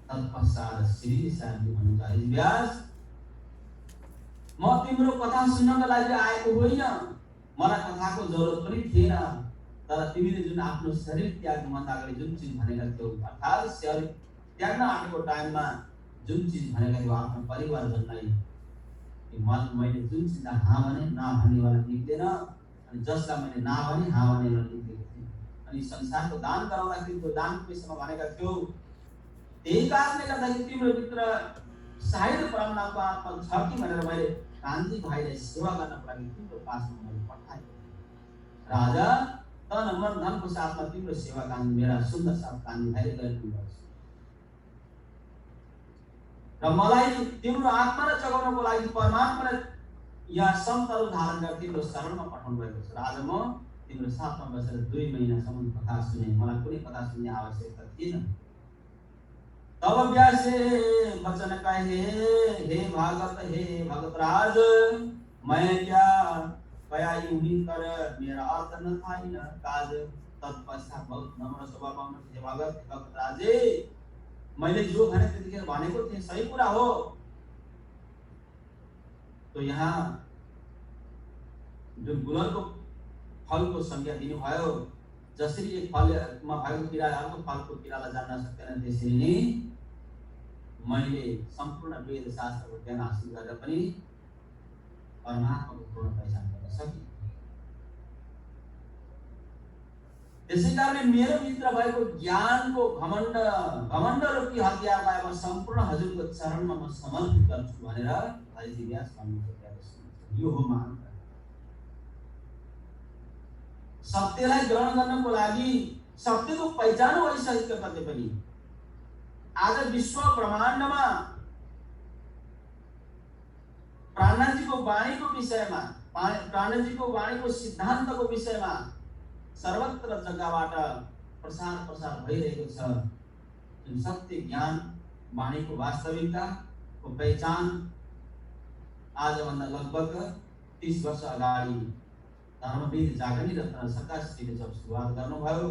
तत्पश्चात श्री सारजी भन्नुहुन्छ, हरिव्यास, म तिम्रो कथा सुन्नको लागि आएको होइन, मलाई कथाको जरुरत पनि थिएन। तर तिमीले जुन आफ्नो शरीर त्याग भन्दा अगाडि जुन चिज भनेका थियौ, अर्थात् शरीर त्याग्न आँटेको टाइममा जुन चिज भनेका थियौ आफ्नो परिवारजनलाई, मैले जुन चिज हाँ भने ना भन्नेवाला निक्लेन, अनि जसलाई मैले ना भने हाँ भन्नेवाला निक्लेको थिएँ। अनि संसारको दान गराउँदाखेरि त्यो दानको विषयमा भनेका थियौ। त्यही कारणले गर्दाखेरि तिम्रो भित्र सायद परमनामको आत्मा छ कि भनेर मैले कान्ति भाइलाई सेवा गर्नको लागि तिम्रो पासमा मैले पठाएँ। राजा, तन मन धनको साथमा तिम्रो सेवा काम मेरा सुन्दर साथ कान्ति भाइले गरिदिनुहुन्छ र मलाई तिम्रो आत्मालाई जगाउनको लागि परमात्माले यहाँ सन्तहरू धारण गरेर तिम्रो शरणमा पठाउनु भएको छ। राजा, म तिम्रो साथमा बसेर 2 महिनासम्म कथा सुने, मलाई कुनै कथा सुन्ने आवश्यकता थिएन। तब व्यासे वचन कहे, हे भगत राज, मैं क्या कया यूं कर, मेरा अर्थ न था न काज। तत्पश्चात बहुत नम्र स्वभावमा, हे भगत राजे, मैले जो भने त्यतिखेर भनेको थिएँ सही कुरा हो। तो यहाँ जुन गुलरको फलको संज्ञा दिनुभयो, जसरी एक फलमा भएको किरा अर्को फलको किरालाई जान्न सक्दैन, त्यसरी नै मैले सम्पूर्ण वेद शास्त्रको ज्ञान हासिल गरेर पनि परमात्माको पूर्ण पहिचान गर्न सकेँ। त्यसै कारणले मेरो भित्र भएको ज्ञानको घमण्ड रूपी हतियारलाई म सम्पूर्ण हजुरको चरणमा म समर्पित गर्छु भनेर हरिजी व्यास भन्नुहुन्छ। यो हो महान। सत्यलाई ग्रहण गर्नको लागि सत्यको पहिचान भइसकेको कतै पनि आज विश्व ब्रह्माण्डमा प्राणजीको वाणीको विषयमा, प्राणजीको वाणीको सिद्धान्तको विषयमा सर्वत्र जग्गाबाट प्रसार भइरहेको छ। जुन सत्य ज्ञान वाणीको वास्तविकताको पहिचान आजभन्दा लगभग 30 वर्ष अगाडि धर्मवीर जागनी रत्न सकाशजीले जब सुरुवात गर्नुभयो,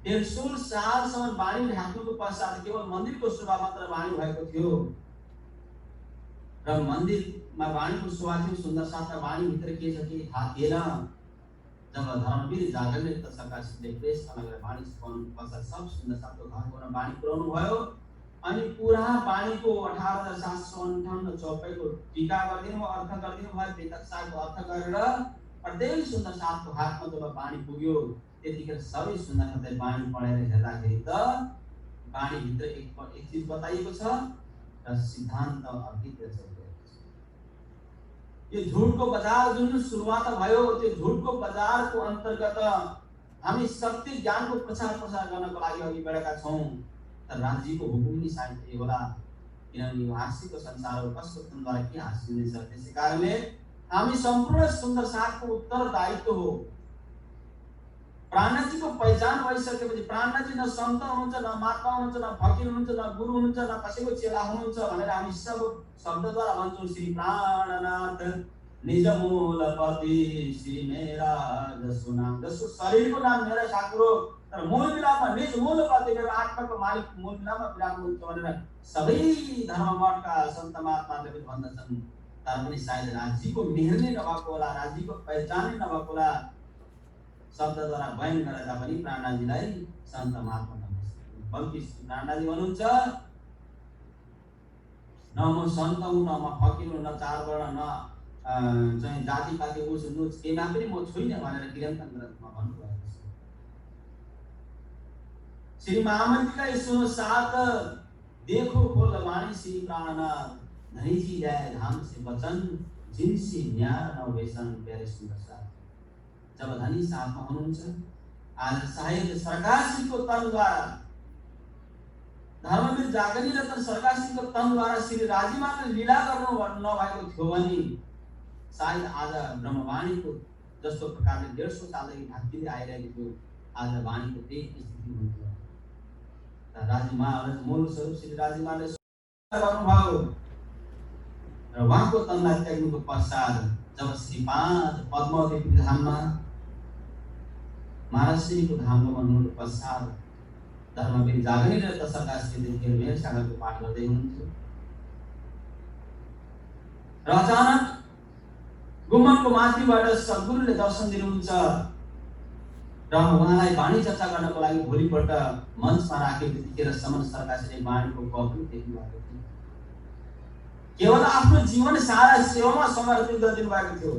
150 सालसम्म वाणी ढाक्नुको पश्चात केवल मन्दिरको शोभा मात्र वाणी भएको थियो र मन्दिरमा वाणीको शोभा थियो, सुन्दर साथमा वाणी भित्र के छ के थाहा थिएन। जब धर्मवीर जागनी रत्न सकाशजीले प्रेसमा लगेर वाणी सिकाउनु पश्चात सब सुन्दर साथको घरमा वाणी पुर्याउनु भयो। अनि पुरा वाणीको 18,758 चौपाईको टीका गरिदिनु भयो, अर्थ गरिदिनु भयो, बेतक्साको अर्थ गरेर प्रत्येक सुन्दर साथको हातमा जब वाणी पुग्यो, त्यतिखेर सबै सुन्दर साथले वाणी पढेर हेर्दाखेरि त वाणी भित्र एक चीज बताइएको छ र सिद्धान्त अर्कित छ। यो झुटको बजार जुन सुरुवात भयो, त्यो झुटको बजारको अन्तर्गत हामी सत्य ज्ञानको प्रचार गर्नको लागि अघि बढेका छौँ। तर राज्यको हुकुम नि सायद यही होला, किनभने यो हाँसीको संसार हो, कसको तनद्वारा के हाँसिनेछ। त्यसै कारणले हामी सम्पूर्ण सुन्दर साथको उत्तरदायित्व हो। प्राणजीको पहिचान भइसकेपछि प्राणजी न सन्त हुनुहुन्छ, न महात्मा हुनुहुन्छ, न फकीर हुनुहुन्छ, न गुरु हुनुहुन्छ, न कसैको चेला हुनुहुन्छ भनेर हामी सब शब्दद्वारा भन्छौँ। श्री प्राणनाथ निज मूलपति श्री मेरा जसो नाम, जसो शरीरको नाम मेरा ठाकुर हो, तर मूल विराटमा निज मूलपति मेरो आत्माको मालिक मूल विराटमा विराज्नुहुन्छ भनेर सबै धर्ममठका सन्त महात्माले पनि भन्दछन्। तर पनि सायद राज्यको मेहर नै नभएको होला, राज्यको पहिचान नै नभएको होला, शब्दद्वारा बयान गरेर पनि प्राणजीलाई सन्त महात्मा भन्छ। बल्कि प्राणजी भन्नुहुन्छ, न म सन्त हुँ, न म फकीर हुँ, न 4 वर्ण, न चाहिँ जातिपाति उच नुच केमा पनि म छुइनँ भनेर कीर्तन ग्रन्थमा भन्नुभएको छ। श्री महामंत्री का सुनो साथ देखो खोल वाणी श्री प्राणनाथ धनी जी जाए धाम से वचन जिनसे न्यार न वेसन प्यारे सुंदर साथ। जब धनी साथमा हुनुहुन्छ आज सायद सरकार सिंहको तनद्वारा धर्मवीर जागनी रतन सरकार सिंहको तनद्वारा श्री राजीमाले लीला गर्नु नभएको थियो भने सायद आज ब्रह्मवाणीको जस्तो प्रकारले 150 सालदेखि ढाकिँदै आइरहेको थियो आज वाणीको त्यही स्थिति हुन्थ्यो। राजीमाले मूल स्वरूप श्री राजीमाले गर्नुभयो र उहाँको तनलाई त्याग्नुको पश्चात जब श्रीपाद पद्मावती धाममा महाराष्ट्रीको धाममा हुनुको पश्चात धर्मवीर जागनी र सरकार श्री मेर सागरको पाठ गर्दै हुनुहुन्थ्यो र अचानक गुम्बदको माथिबाट सद्गुरुले दर्शन दिनुहुन्छ र उहाँलाई वाणी चर्चा गर्नको लागि भोलिपल्ट मञ्चमा राखेको त्यतिखेर सम्म सरकारले वाणीको कपी देख्नु भएको थियो। केवल आफ्नो जीवन सारा सेवामा समर्पित गरिदिनु भएको थियो।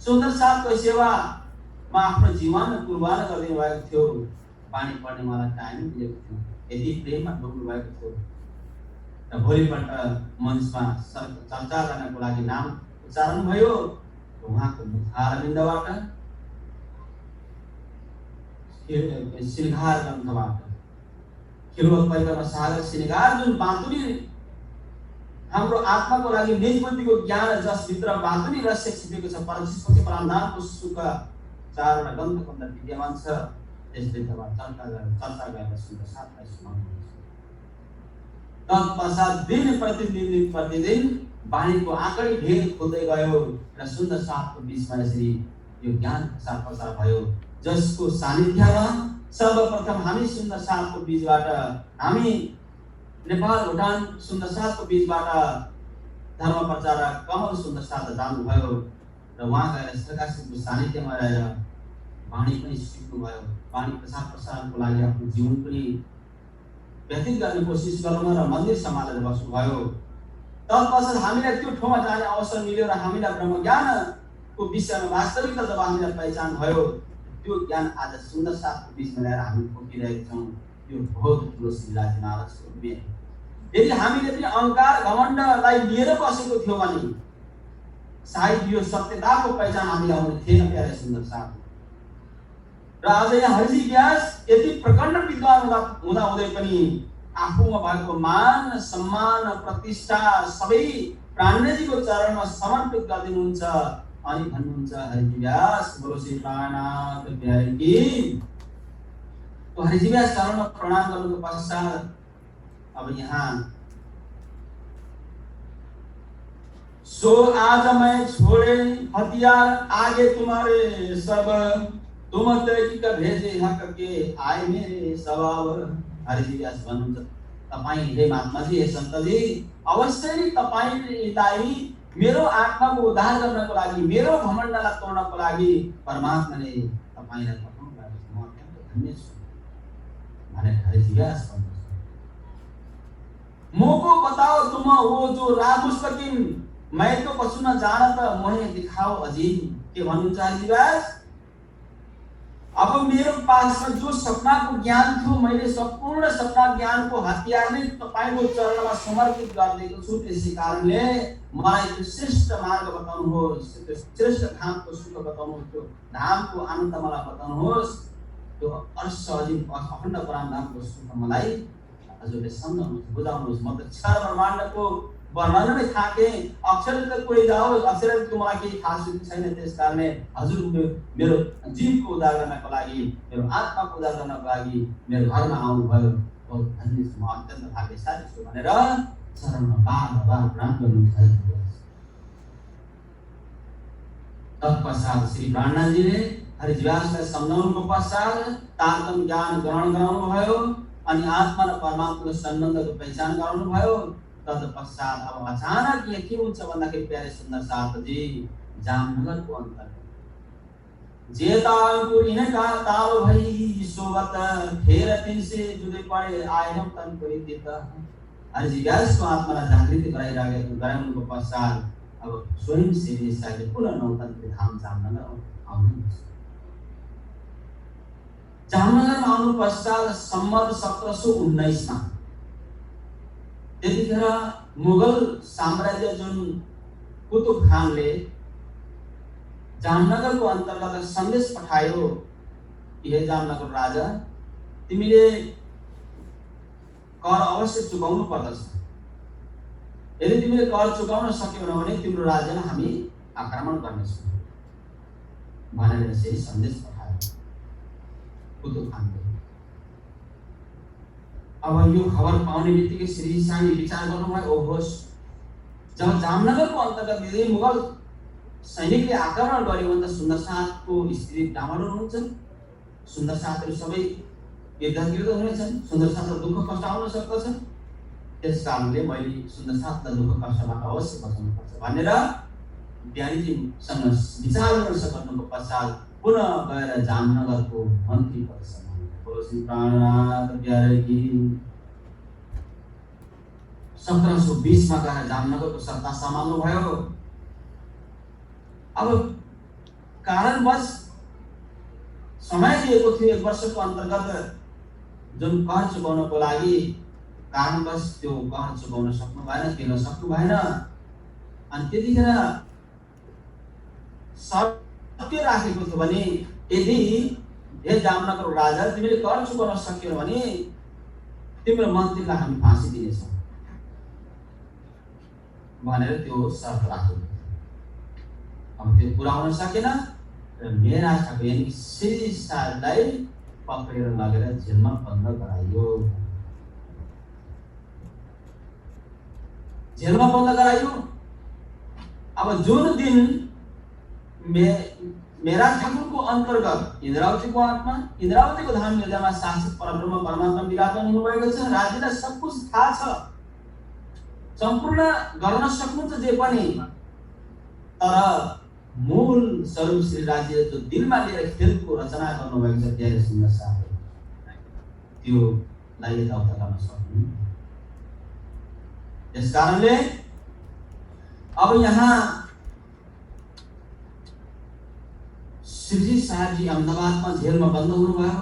सुन्दर साथको सेवामा आफ्नो जीवन कुर्बान गरिदिनु भएको थियो। वाणी पढ्ने मलाई टाइम मिलेको थियो। यति प्रेममा डुब्नु भएको थियो र भोलिपल्ट मञ्चमा चर्चा गर्नको लागि नाम उच्चारण भयो। उहाँको मुखारविन्दबाट श्रृंगार ग्रन्थबाट खिलवत परिक्रमा सागर श्रृंगार जुन बाँतुनी हाम्रो आत्माको लागि निज बुद्धिको ज्ञान जसभित्र बाँतुनी रहस्य छिपेको छ परमेश्वरको परमधामको सुख चारवटा ग्रन्थको अन्तर्गत विद्यमान छ। त्यसले चर्चा गरेर सुन्दर साथलाई सुनाउनुहुन्छ। तत्पश्चात दिन प्रतिदिन वाणीको आँकडी ढेर खुल्दै गयो र सुन्दर साथको बीचमा यसरी यो ज्ञान प्रसार भयो जसको सानिध्यमा सर्वप्रथम हामी सुन्दर साथको बीचबाट हामी नेपाल भुटान सुन्दर साथको बीचबाट धर्म प्रचारक कमल सुन्दर साथ जानुभयो र उहाँ गएर सरकारको सानिध्यमा रहेर वाणी पनि सिक्नुभयो। वाणी प्रसारको लागि आफ्नो जीवन पनि व्यतीत गर्ने कोसिस गर्नु र मन्दिर सम्हालेर बस्नुभयो। तत्पश्चात हामीलाई त्यो ठाउँमा जाने अवसर मिल्यो र हामीलाई ब्रह्मज्ञानको विषयमा वास्तविकता जब हामीलाई पहिचान भयो त्यो ज्ञान आज सुन्दर साथको बीचमा ल्याएर हामी पोखिरहेका छौँ। यो बहुत ठुलो श्रीराजी महाराजको मेल। यदि हामीले पनि अहंकार घमण्डलाई लिएर बसेको थियो भने सायद यो सत्यताको पहिचान हामीलाई हुने थिएन प्यारे सुन्दर साथ। र आज यहाँ हरिजी व्यास यति प्रकण्ड विद्वान हुँदाहुँदै पनि आफूमा भएको मान सम्मान प्रतिष्ठा सबै प्राणजीको चरणमा समर्पित गरिदिनुहुन्छ अनि भन्नुहुन्छ हरिजी व्यास बोलो श्री प्राणनाथ प्यारे की। तो हरिजी व्यास चरणमा प्रणाम गर्नुको पश्चात अब यहाँ सो आज मैं छोड़े हथियार आगे तुम्हारे सब तुम तय का भेजे हक के आए मेरे स्वभाव। हरिजी व्यास भन्नुहुन्छ तपाई हे महात्माजी हे सन्तजी अवश्य नै तपाईलाई मेरो आत्माको उद्धार गर्नको लागि मेरो घमण्डलाई तोड्नको लागि परमात्माले तपाईलाई पठाउनु भएको छ। म अत्यन्त धन्य छु भने हरिजी व्यास भन्नुहुन्छ। मोको बताओ तुम वो जो राह मुस्तकिम मैं तो पशु न जानत मोहे दिखाओ अजीब। के भन्नुहुन्छ हरिजी व्यास अब मेरो पासमा जो सपनाको ज्ञान थियो मैले सम्पूर्ण सपना ज्ञानको हतियार नै तपाईको चरणमा समर्पित गरिदिएको छु। त्यसै कारणले मलाई त्यो श्रेष्ठ मार्ग बताउनुहोस्, त्यो श्रेष्ठ धामको सुख बताउनुहोस्, त्यो धामको आनन्द मलाई बताउनुहोस्, त्यो अर्श अजीब अखण्ड परम धामको सुख मलाई हजुरले सम्झाउनुहोस् बुझाउनुहोस्। म त चार ब्रह्माण्डको वर्णन में थाके अक्षर तक कोई जाओ अक्षर को मलाई केही थाहा छैन। त्यसकारणले हजुर मेरो जीवको उद्धार गर्नको लागि मेरो आत्माको उद्धार गर्नको लागि मेरो घरमा आउनुभयो। बहुत धन्य छु म अत्यन्त भाग्यशाली छु भनेर चरणमा बार प्रणाम गर्नुहुन्छ। तत्पश्चात श्री प्राणनाथजीले हरिजी व्यासलाई सम्झाउनुको पश्चात तारतम ज्ञान ग्रहण गराउनुभयो अनि आत्मा र परमात्माको सम्बन्धको पहिचान गराउनुभयो। तत्पश्चात अब अचानक यहाँ के हुन्छ भन्दाखेरि प्यारे सुन्दर साथजी जामनगरको अन्तर्गत जेतालको इनका ताल भई सोबत फेर तिनसे जुदे परे आएन तन कोही देता। हरिजी व्यासको आत्मालाई जागृति गराउनुको पश्चात अब स्वयं श्री साईले पुनः नौतन्त्री धाम जामनगर आउनुहुन्छ। जामनगरमा आउनु पश्चात सम्मत 1719 मा त्यतिखेर मुगल साम्राज्य जुन कुतुब खानले जामनगरको अन्तर्गत सन्देश पठायो कि हे जामनगर राजा, तिमीले कर अवश्य चुकाउनु पर्दछ। यदि तिमीले कर चुकाउन सक्यौ भने तिम्रो राज्यमा हामी आक्रमण गर्नेछौँ भनेर यसरी सन्देश पठायो कुतुब खानले। अब यो खबर पाउने बित्तिकै श्री साई विचार गर्नुभयो, ओहो, जब जामनगरको अन्तर्गत यदि मुगल सैनिकले आक्रमण गर्यो भने त सुन्दरसाथको स्त्री डामाडोल हुन्छन्, सुन्दरसाथहरू सबै युद्धगिर्द हुनेछन्, सुन्दरसाथलाई दुःख कष्ट आउन सक्दछ। त्यस कारणले मैले सुन्दरसाथलाई दुःख कष्टबाट अवश्य बचाउनुपर्छ भनेर ज्ञानीजीसँग विचार विमर्श गर्नुको पश्चात पुनः गएर जामनगरको मन्त्री पद सम्हाल्नु। श्री प्राणनाथ प्यारे की 1720 मा गएर जामनगरको सत्ता सम्हाल्नु भयो। अब कारणवश समय दिएको थियो 1 वर्षको अन्तर्गत जुन कर चुकाउनको लागि, कारणवश त्यो कर चुकाउन सक्नु भएन, तिर्न सक्नु भएन। अनि त्यतिखेर शर्त के राखेको थियो भने यदि हे जामनगर राजा तिमीले कर चुकाउन सक्यौ भने तिम्रो मन्त्रीलाई हामी फाँसी दिनेछौँ भनेर त्यो शर्त राखेको। अब त्यो पुरा हुन सकेन र मेरा ठाकुर यानी श्री साईलाई पक्रेर लगेर जेलमा बन्द गराइयो। जेलमा बन्द गराइयो। अब जुन दिन मेरा ठाकुरको अन्तर्गत इन्द्रावतीको आत्मा, इन्द्रावतीको धाम निर्जनमा शासित परब्रह्म परमात्मा विराजमान हुनुभएको छ। राज्यलाई सब कुछ थाहा छ, सम्पूर्ण गर्न सक्नुहुन्छ जे पनि, तर मूल स्वरूप श्री राज्य जो दिलमा लिएर खेलको रचना गर्नुभएको छ प्यारे सुन्दर साथ त्योलाई यताउता गर्न सक्नु। त्यस कारणले अब यहाँ शिवजी साहबजी अहमदाबादमा जेलमा बन्द हुनुभयो।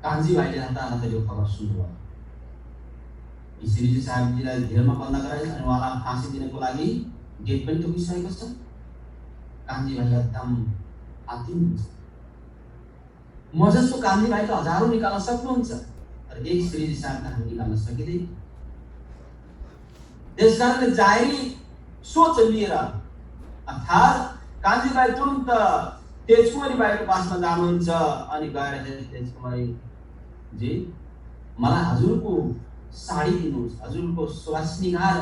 कान्छी भाइले हताहत यो खबर सुन्नुभयो। शिवजी साहबजीलाई जेलमा बन्द गराइयो अनि उहाँलाई फाँसी दिनको लागि गेट पनि तोकिसकेको छ। कान्छी भाइ एकदम आत्तिन हुन्छ। म जस्तो कान्छी भाइ त हजारौं निकाल्न सक्नुहुन्छ, तर एक श्रीजी साहबलाई हामी निकाल्न सकिँदैन। त्यसकारणले जाहेरी सोच लिएर अर्थात् कान्छी भाइ तुरन्त तेजकुमारी बाईको पासमा जानुहुन्छ अनि गएर तेजकुमारी जी मलाई हजुरको साडी दिनुहोस्, हजुरको सुवासिनीहार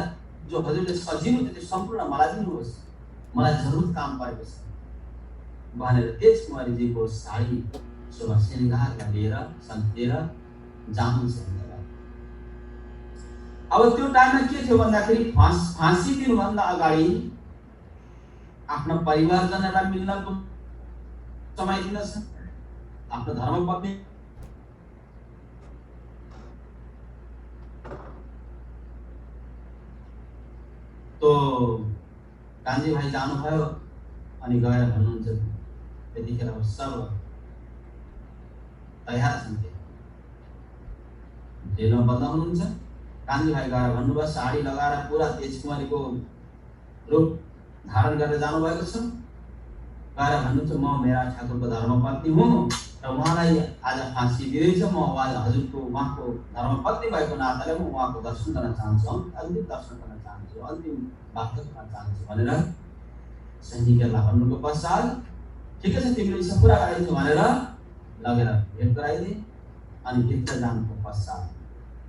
जो हजुरले सजिलो त्यो सम्पूर्ण मलाई दिनुहोस्, मलाई जरुर काम परेको छ भनेर तेजकुमारीजीको साडी सुवासिनीहारलाई लिएर सन्तेर जानुहुन्छ। अब त्यो टाइममा के थियो भन्दाखेरि फाँसी दिनुभन्दा अगाडि आफ्नो परिवारजनलाई मिल्नको समय दिनछ। आफ्नो धर्मपत्नी तो कान्छी भाइ जानुभयो अनि गएर भन्नुहुन्छ त्यतिखेर अब सब तयार छन्, जेलमा बन्द हुनुहुन्छ। कान्छी भाइ गएर भन्नुभयो, साडी लगाएर पुरा तेजकुमारीको रूप धारण गरेर जानुभएको छ। गएर भन्नुहुन्छ म मेरा ठाकुरको धर्मपत्नी हुँ र उहाँलाई आज फाँसी दिँदैछ। म हजुरको उहाँको धर्मपत्नी भएको नाताले म उहाँको दर्शन गर्न चाहन्छु, अन्तिम दर्शन गर्न चाहन्छु, अन्तिम वाक्य गर्न चाहन्छु भनेर सैनिकहरूलाई भन्नुको पश्चात ठिकै छ तिम्रो इच्छा पुरा गराइदिन्छु भनेर लगेर भेट गराइदिए। अनि भित्र जानुको पश्चात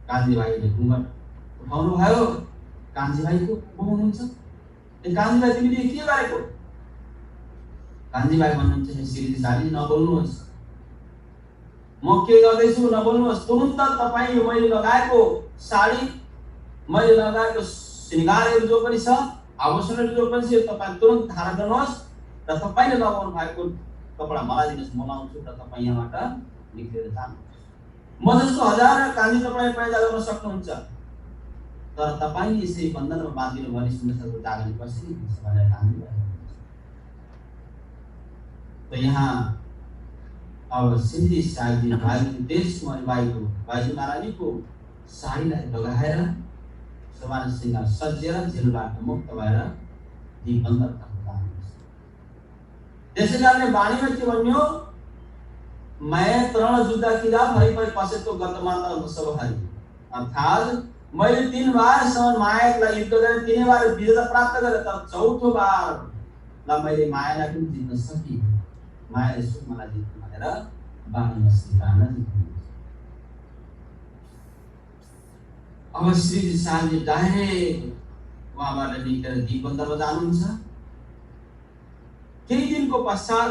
कान्छी भाइले घुँघट उठाउनु भयो। कान्छी भाइको को हुनुहुन्छ? ए कान्छी भाइ तिमीले के गरेको? कान्छी भाइ भन्नुहुन्छ हे श्रीजी साहबजी नबोल्नुहोस्, म के गर्दैछु नबोल्नुहोस्। तुरुन्त तपाईँ मैले लगाएको साडी, मैले लगाएको श्रृंगारहरू जो पनि छ, आभूषणहरू जो पनि छ, तपाईँ तुरुन्त धारण गर्नुहोस् र तपाईँले लगाउनु भएको कपडा मलाई दिनुहोस्, म लाउँछु र तपाईँ यहाँबाट निक्लेर जानुहोस्। म जस्तो हजार कान्छी तपाईँ पैदा गर्न सक्नुहुन्छ, तर तपाईले यसरी बन्धनमा बाँधिनु भने सुन्दरको जागरण कसरी हुन्छ भनेर कान्दिरहेको हुन्छ। त यहाँ अब सिन्धी साहिबजी भाइको देशको अनि भाइजू नारायणीको साडीलाई लगाएर समान सिंगार सजिएर जेलबाट मुक्त भएर ती बन्दरतर्फ जानुहुन्छ। त्यसै कारणले बाणीमा के भन्यो, मैं तरण जुद्ध किरा भरि भरि पसेको गतमाता सब हरि, अर्थात मैले 3 बारसम्म मायालाई युद्ध गरेँ, 3 बार विजय प्राप्त गरेँ, तर चौथो बार ल मैले मायालाई पनि जित्न सके, मायाले सुख मलाई जित्नु भनेर बाणीमा श्री प्राणजी भन्नुहुन्छ। अब श्री साहबले डाइरेक्ट वहाँबाट निस्केर दीपबन्दरमा जानुहुन्छ। केही दिनको पश्चात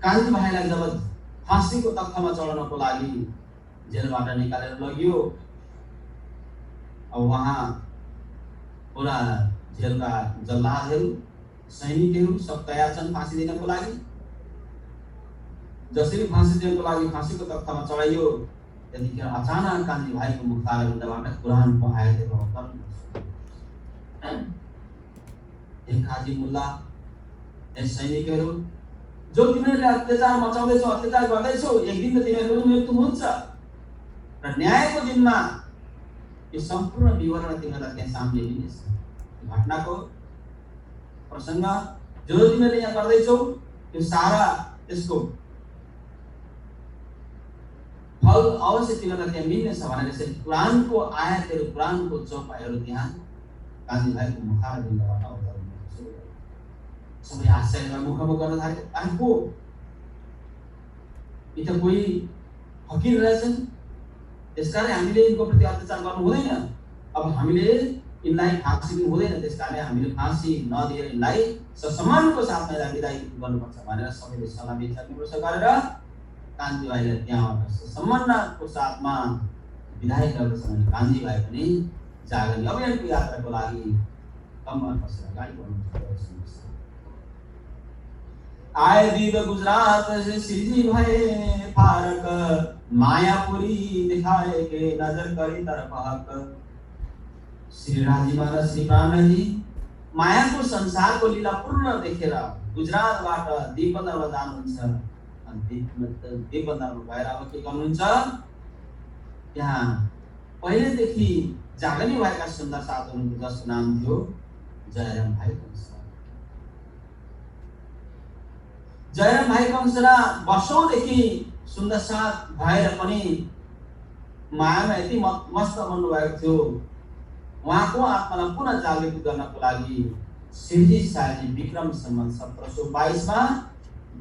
कान्छी भाइलाई जब फाँसीको तख्तामा चढाउनको लागि जेलबाट निकालेर लगियो, अब वहाँ पुरा जेलका जल्लादहरू सैनिकहरू सब तयार छन् फाँसी दिनको लागि। जसरी फाँसी दिनको लागि फाँसीको तख्तामा चढाइयो, त्यतिखेर अचानक कान्छी भाइको मुखबाट कुरानको आयतको अवतरण हे काजी मुल्ला, हे सैनिकहरू, जो तिमीहरूले अत्याचार मचाउँदैछौ, अत्याचार गर्दैछौ, एक दिन त तिमीहरूको पनि मृत्यु हुन्छ र न्यायको दिनमा यो सम्पूर्ण विवरण तिमीहरूलाई त्यहाँ सामने लिनेछ। घटनाको प्रसङ्ग जो तिमीहरूले यहाँ गर्दैछौ त्यो सारा त्यसको फल अवश्य तिमीहरूलाई त्यहाँ मिल्नेछ भनेर चाहिँ कुरानको आयतहरू, कुरानको चौपाइहरू त्यहाँ कान्छी भाइको मुखबाट अवतरण सबै आश्चर्यमा मुखमुख गर्न थाले। आफू यी त कोही फकीर रहेछन्, त्यसकारण हामीले यिनको प्रति अत्याचार गर्नु हुँदैन, अब हामीले यिनलाई फाँसी दिनु हुँदैन, त्यसकारण हामीले फाँसी नदिएर यिनलाई ससम्मानको साथमा यिनलाई बिदाई गर्नुपर्छ भनेर सबैले सल्लाह विचार विमर्श गरेर कान्छी भाइलाई त्यहाँबाट ससम्मानको साथमा बिदाई गर्दछ भने कान्छी भाइ पनि जागरण अभियानको यात्राको लागि कम्मर कसेर अगाडि बढ्नुहुन्छ। आए दीप गुजरात से श्रीजी भये फारक, मायापुरी दिखाए के नजर करी तरफ हक। श्री राजी महाराज श्री प्राणजी मायाको संसारको लीला पूर्ण देखेर गुजरातबाट दीपबन्दरमा जानुहुन्छ। अनि दीपबन्दरमा भएर अब के गर्नुहुन्छ, त्यहाँ पहिलेदेखि जागनी भएका सुन्दर साथीहरूको जसको नाम थियो जयराम भाइ कंसरा। जयराम भाइ कंसरा वर्षौंदेखि सुन्दर साथ भएर पनि मायामा यति मस्त बन्नु भएको थियो, उहाँको आत्मालाई पुनः जागृत गर्नको लागि श्रीजी साहबजी विक्रम सम्वत 1722 मा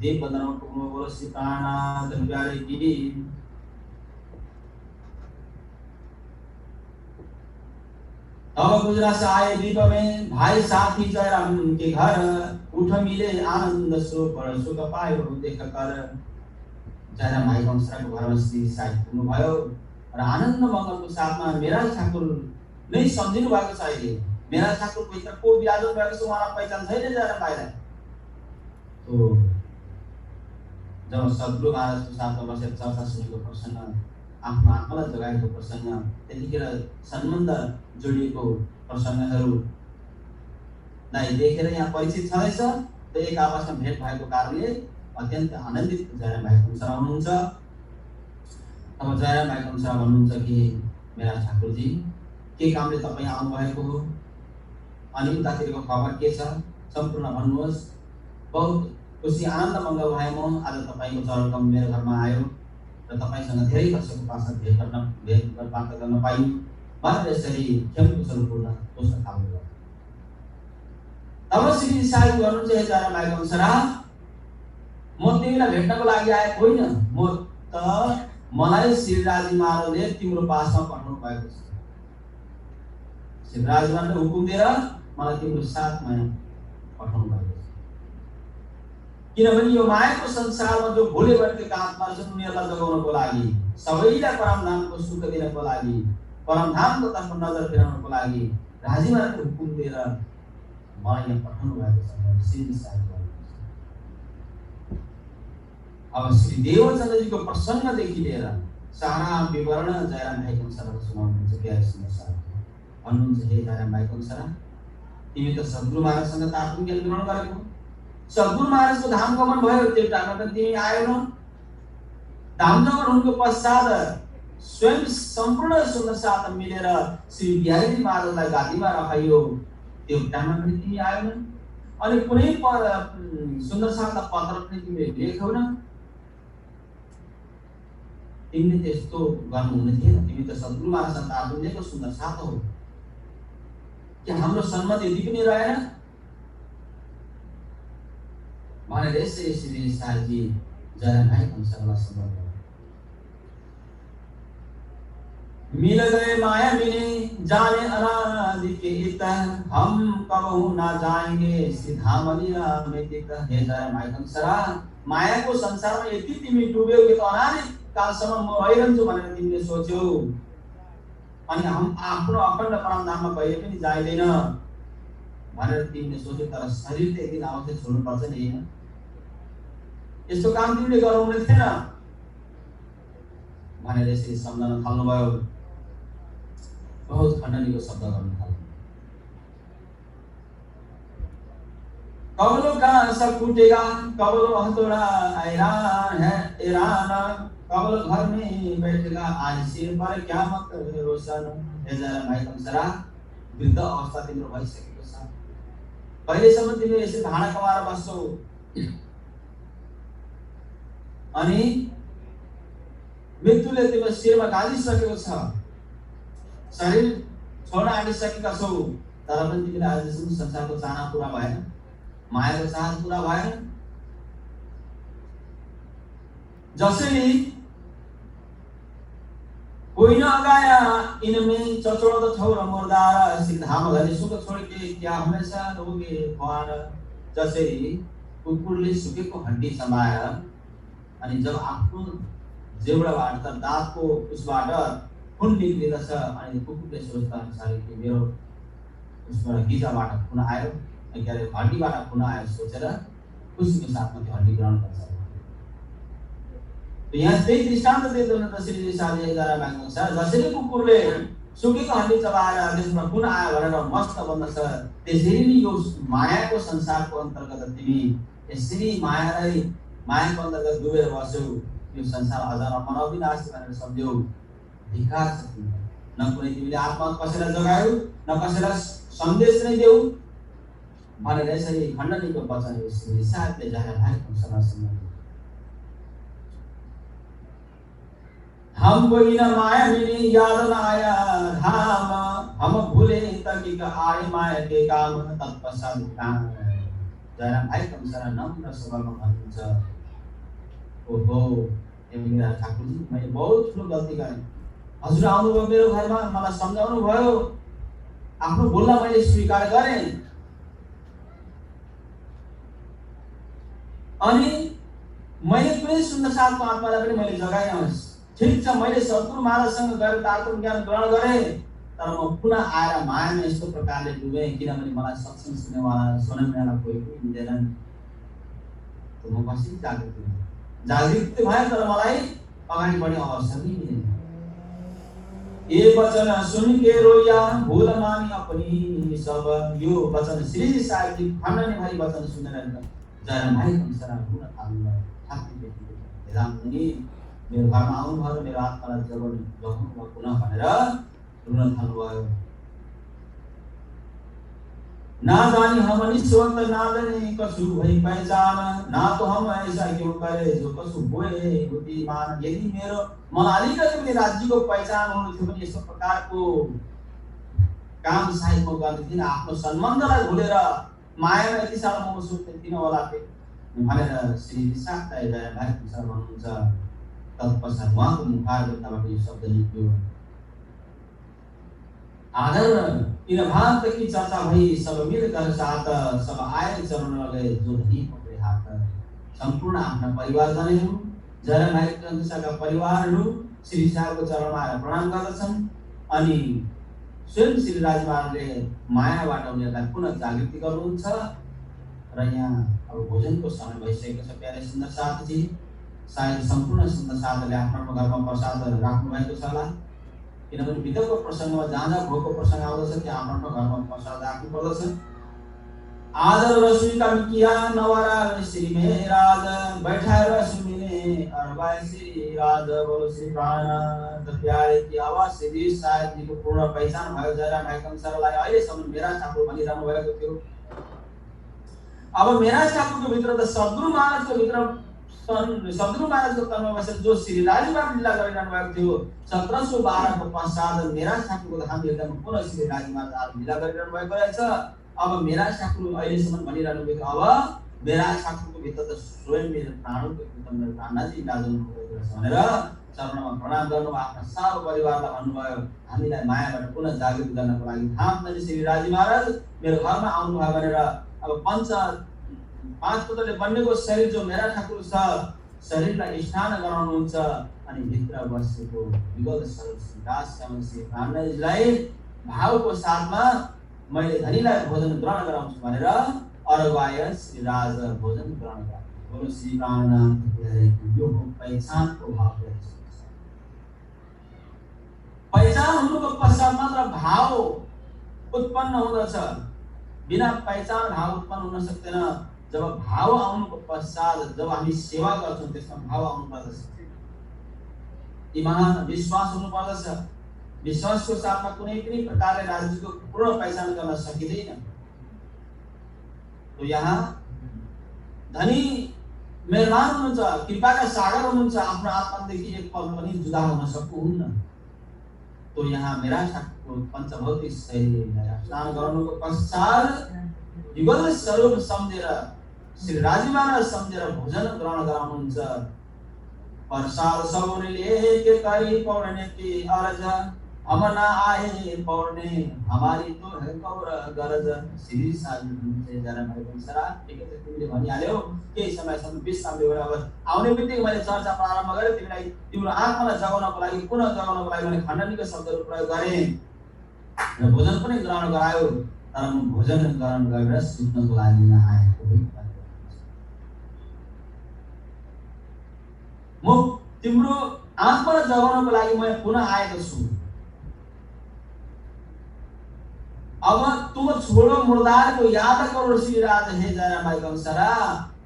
दीपबन्दरमा पुग्नुभयो। श्री प्राणनाथ प्यारे गिरी तब गुजरात से आए दीप में भाई साथी जयराम के घर, उठ मिले आनंद सुख पायो देख कर। जयराम भाइ कंसराको घरमा श्री साहब पुग्नुभयो र आनन्द मङ्गलको साथमा मेरा ठाकुर नै सम्झिनु भएको छ। अहिले मेरा ठाकुरको भित्र को विराजमान भएको छ उहाँलाई पहिचान छैन जयराम भाइलाई। तो जब सद्गुरु महाराजको साथमा बसेर चर्चा सुनेको प्रसङ्ग, आफ्नो आत्मालाई जगाएको प्रसङ्ग, त्यतिखेर सम्बन्ध जोडिएको प्रसङ्गहरूलाई देखेर यहाँ परिचित छँदैछ। त एक आपसमा भेट भएको कारणले अत्यन्त आनन्दित जयराम भाइ कंसरा हुनुहुन्छ। अब जयराम भाइ कंसरा भन्नुहुन्छ कि मेरा ठाकुरजी के कामले तपाईँ आउनुभएको हो, अनि उतातिरको खबर के छ सम्पूर्ण भन्नुहोस्। बहुत खुसी आनन्द मङ्गल भए म आज तपाईँको चरणकम मेरो घरमा आयो र तपाईँसँग धेरै वर्षको पाछा भेटवार्ता गर्न पाइयो भनेर यसरी खेमकुशलपूर्ण दोस्रो खालको भयो। तब श्री साहब गर्नुहुन्छ, जयराम भाइ कंसरा म तिमीलाई भेट्नको लागि आएको होइन, म त मलाई श्रीराजी महाराजले तिम्रो पासमा पठाउनु भएको छ। श्रीराजीले हुकुम दिएर मलाई तिम्रो साथमा पठाउनु भएको छ, किनभने यो मायाको संसारमा जो भोले भटकेका आत्मा छन् उनीहरूलाई जगाउनको लागि, सबैलाई परमधामको सुख दिनको लागि, परमधामको तर्फ नजर फेराउनको लागि राजी महाराजले हुकुम दिएर मलाई यहाँ पठाउनु भएको छ। श्री साहब अब श्री देवचन्द्रजीको प्रसङ्गदेखि लिएर सारा विवरण जयराम भाइ कङ्सरालाई सुनाउनुहुन्छ। प्यारे सुन्ने साथ भन्नुहुन्छ, हे जयराम भाइ कङ्सरा, तिमी त सद्गुरु महाराजसँग तात्विक ज्ञान ग्रहण गरेको, सद्गुरु महाराजको धाम गमन भयो, त्यो टाइममा त तिमी आएनौ। धाम गमन हुनुको पश्चात स्वयं सम्पूर्ण सुन्दर साथ मिलेर श्री बिहारी महाराजलाई गादीमा राखाइयो, त्यो टाइममा पनि तिमी आएनौ। अनि कुनै सुन्दर साथलाई पत्र पनि तिमीले लेख्यौन। तिमीले त्यस्तो गर्नुहुने थिएन, तिमी त सद्गुरु महाराजसँग तात्विकको सुन्दर साथ हो। कि हाम्रो सम्मत यति पनि रहेन भनेर यसरी श्री साजी जयराम भाइ कङ्सरालाई सम्बोधन। मिल गए माया मिले जाने अनादि के इत, हम कबहु ना जाएंगे सीधा मलिया में तित। हे जयराम भाइ कङ्सरा, मायाको संसारमा यति तिमी डुब्यौ कि त अनादि कालसम्म म रहिरहन्छु भनेर तिमीले सोच्यौ। अनि हम आफ्नो अखण्ड परमधाममा कहिले पनि जाइदैन भनेर तिमीले सोच्यौ। तर शरीर त एक दिन अवश्य छोड्नुपर्छ नि, होइन? यस्तो काम तिमीले गराउनु थिएन भनेर यसरी सम्झन थाल्नुभयो। बहुत खण्डनीको शब्द गर्नु थाल्नु। कब लो कहाँ सब टूटेगा, कब लो हथौड़ा ऐरान है ईरान, कब लो घर में बैठेगा आज सिर पर क्या मत रोशन। हे जयराम भाइ कङ्सरा, वृद्ध अवस्था तिम्रो भइसकेको छ, कहिलेसम्म तिमीले यसरी भाँडा कमाएर बस्छौ? अनि मृत्युले तिम्रो शिरमा गालिसकेको छ, शरीर छोड्न आँटिसकेका छौ, तर पनि तिमीले आजसम्म संसारको चाहना पुरा भएन, मायाको चाहना पुरा भएन। जसरी कोई न अगाया इनमें चचोड़ छौ र मुर्दार, सिद्धाम घरे सुख छोड़ के क्या हमेशा रहोगे ख्वार। जसरी कुकुरले सुकेको हड्डी समाएर अनि जब आफ्नो जेब्राबाट त दाँतको उसबाट खुन निक्लिँदछ अनि कुकुरले सोच्दा अनुसार कि मेरो उसबाट गिजाबाट खुन आयो, के अरे हड्डीबाट खुन आयो सोचेर खुसीको साथमा त्यो हड्डी ग्रहण गर्छ। यहाँ त्यही दृष्टान्त दिँदैन त श्री साजी जयराम भाइ कङ्सरा, जसरी कुकुरले सुकेको हड्डी चबाएर त्यसमा खुन आयो भनेर मस्त बन्दछ, त्यसरी नै यो मायाको संसारको अन्तर्गत तिमी यसरी मायाको अन्तर्गत डुबेर बस्यौ। यो संसार अझ अविनाशी भनेर सम्झ्यौ। धिक्कार छ तिमीलाई, न कुनै तिमीले आत्मा कसैलाई जगायौ, न कसैलाई सन्देश नै देऊ भनेर यसरी खण्डनीको वचन यो श्री साजीले जयराम भाइ कङ्सरासँग। हम कोई न माया मिली याद न आया धाम, हम भूले तकिक आए माया के काम, तत्पश्चात काम। जयराम भाइ कङ्सरा नम्र स्वभावमा भन्नुहुन्छ, ओहो मेरा ठाकुरजी, मैले बहुत ठुलो गल्ती गरेँ, हजुर आउनुभयो मेरो घरमा, मलाई सम्झाउनु भयो, आफ्नो भुललाई मैले स्वीकार गरेँ। अनि मैले कुनै सुन्दर साथको आत्मालाई पनि मैले जगाएँ। ठिक छ, मैले सद्गुरु महाराजसँग गएर तात्विक ज्ञान ग्रहण गरेँ, तर म पुनः आएर मायामा यस्तो प्रकारले डुबेँ, किनभने मलाई सत्सङ्ग सुन्नेवाला कोही पनि मिल्दैनन्। म कसरी जागृत भएँ, तर मलाई अगाडि बढ्ने अवसर नै मिलेन। ये वचन सुन के रोया भूल मानी अपनी सब, यो वचन श्री साहिबजी खण्डनी भरी वचन सुनेर जयराम भाइ कङ्सरा रुन थाल्नुभयो। मेरो घरमा आउनुभयो, मेरो आत्मालाई जगाउनु पुनः भनेर रुन थाल्नुभयो। ना जानी हम निस्वत ना जाने कसु भई पहचान, ना तो हम ऐसा क्यों करे जो कसु बोए बुद्धिमान। यदि मेरो मलाई अलिकति पनि राज्यको पहिचान हुनु थियो भने यस्तो प्रकारको काम साहिब म गर्ने थिइनँ, आफ्नो सम्बन्धलाई भुलेर मायामा यति साह्रो म सोच्ने थिइनँ होला भनेर श्री विशाख जयराम भाइ कङ्सरा भन्नुहुन्छ। तत्पश्चात उहाँको मुखारबाट यो शब्द निक्ल्यो, आदर इन भांत की चर्चा भई, सब मिलकर साथ, सब आए चरण लगे जो धनी पकड़े हाथ। सम्पूर्ण आफ्ना परिवारजनहरू, जयराम भाइ कङ्सराका परिवारहरू श्री साहबको चरणमा आएर प्रणाम गर्दछन्। अनि स्वयं श्री राजमार्गले मायाबाट उनीहरूलाई पुनः जागृति गर्नुहुन्छ। र यहाँ अब भोजनको समय भइसकेको छ प्यारे सुन्दर साथजी, सायद सम्पूर्ण संसारले आफ्नो घरमा प्रसाद राख्नु भएको छ होला, किनभने बितेको प्रसङ्गमा जहाँ जहाँ भोगको प्रसङ्ग आउँदछ त्यहाँ आफ्नो घरमा प्रसाद राख्नु पर्दछ। आदर र स्वीकार किया नवारा श्री मेराज बैठाएर सुनिने अरबाई श्री राज बोलो श्री प्राणनाथ प्यारे की आवाज श्री सायद जीको पूर्ण पहिचान भयो। जरा भाइ कंसरलाई अहिलेसम्म मेरा ठाकुर भनिरहनु भएको थियो। अब मेरा ठाकुरको भित्र त सद्गुरु महाराजको भित्र सद्गुरु महाराजको तनमा बसेर जो श्री राजीबाट लीला गरिरहनु भएको थियो 1712 को पश्चात मेरा ठाकुरको धाम हेर्दामा पुनः श्री राजी महाराज लीला गरिरहनु भएको रहेछ। अब मेरा ठाकुर अहिलेसम्म भनिरहनु भएको, अब मेरा ठाकुरको भित्र त स्वयं मेरो प्राणको भित्र मेरो प्राणजी लाजनु भएको रहेछ भनेर चरणमा प्रणाम गर्नु आफ्नो सारो परिवारलाई भन्नुभयो। हामीलाई मायाबाट पुनः जागृत गर्नको लागि धाम पनि श्री राजी महाराज मेरो घरमा आउनुभयो भनेर अब पाँच पत्रले बन्नेको शरीर जो मेरा ठाकुर छ शरीरलाई स्नान गराउनुहुन्छ अनि भित्र बसेको विगत सरल दास श्री प्राणजीलाई भावको साथमा मैले धनीलाई भोजन ग्रहण गराउँछु भनेर अरगवाय श्री राज भोजन ग्रहण गराउँछु। बोलो श्री प्राणनाथ यो पहिचानको भाव रहेछ। पहिचान हुनुको पश्चात मात्र भाव उत्पन्न हुँदछ। बिना पहिचान भाव उत्पन्न हुन सक्दैन। जब भाव आउनुको पश्चात जब हामी सेवा गर्छौं त्यसमा भाव आउनु पर्दछ। ईमान विश्वास हुनु पर्दछ। विश्वासको साथमा कुनै पनि प्रकारले राज्यको पूर्ण पहिचान गर्न सकिँदैन। तो यहाँ धनी मेहरबान हुनुहुन्छ, कृपाका सागर हुनुहुन्छ, आफ्नो आत्मादेखि एक पल पनि जुदा हुन सक्नुहुन्न। तो यहाँ मेरा ठाकुरको पञ्चभौतिक शरीरलाई स्नान गराउनुको पश्चात युगल स्वरूप सम्झेर श्री राजी महाराज सम्झेर भोजन ग्रहण गराउनुहुन्छ। प्रसाद सबने लेके करी पौड़ने की अर्ज हम ना आए पौड़ने हमारी तो है कौर गरज। श्री साजी जरा भाइ बन्सरा एकैचोटि तिमीले भनिहाल्यौ केही समयसम्म विश्राम लिएर अब आउने बित्तिकै मैले चर्चा प्रारम्भ गरे तिमीलाई तिम्रो आत्मालाई जगाउनको लागि पुनः जगाउनको लागि मैले खण्डनीको शब्दहरू प्रयोग गरे र भोजन पनि ग्रहण गरायो। तर म भोजन ग्रहण गरेर सुत्नको लागि नआएको हो। म तिम्रो आत्मालाई जगाउनको लागि म पुनः आएको छु। अब तुम छोड़ो मुर्दार को याद करो श्री राज हे जरा भाइ कंसरा।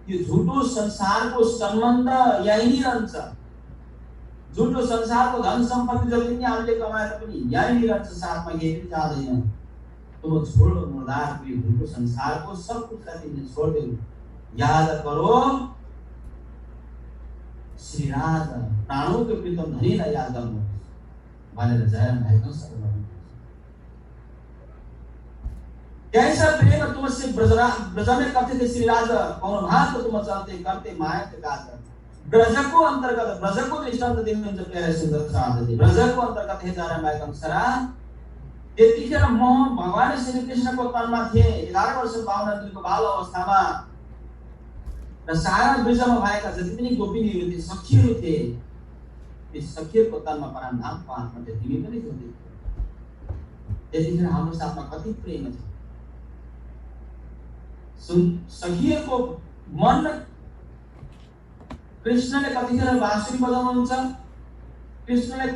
यो झुटो संसारको सम्बन्ध यही रहन्छ। झुटो संसारको धन सम्पत्ति जति पनि हामीले कमाएर पनि यही रहन्छ, साथमा केही पनि जाँदैन। तुम छोड़ो मुर्दार को झुटो संसारको सब कुछलाई तिमीले छोड्देऊ। याद करो श्री राज प्राणों के प्रीतम धनीलाई याद गर्नु भनेर जय भाइ कंसरा। कैसा प्रेम तुमसे ब्रज में करते थे श्री राज, कौन भाग तुम चलते करते माया के काज। ब्रज को अंतर्गत ब्रज को दृष्टांत दिनुहुन्छ प्यारे सुन्दर साथ जी। ब्रज को अंतर्गत हे जरा भाइ कंसरा। त्यतिखेर म भगवान श्री कृष्णको तनमा थिए 11 वर्ष 52 दिनको बाल अवस्थामा र सारा ब्रजमा भएका जति पनि गोपिनीहरू थिए, सखीहरू थिए, ती सखीहरूको तनमा परमधामको आत्मा थियो, तिमी पनि थियौ। त्यतिखेर हाम्रो साथमा कति प्रेम थियो। सखीहरूको मन कृष्णले कतिखेर बाँसुरी बजाउनुहुन्छ, कृष्णले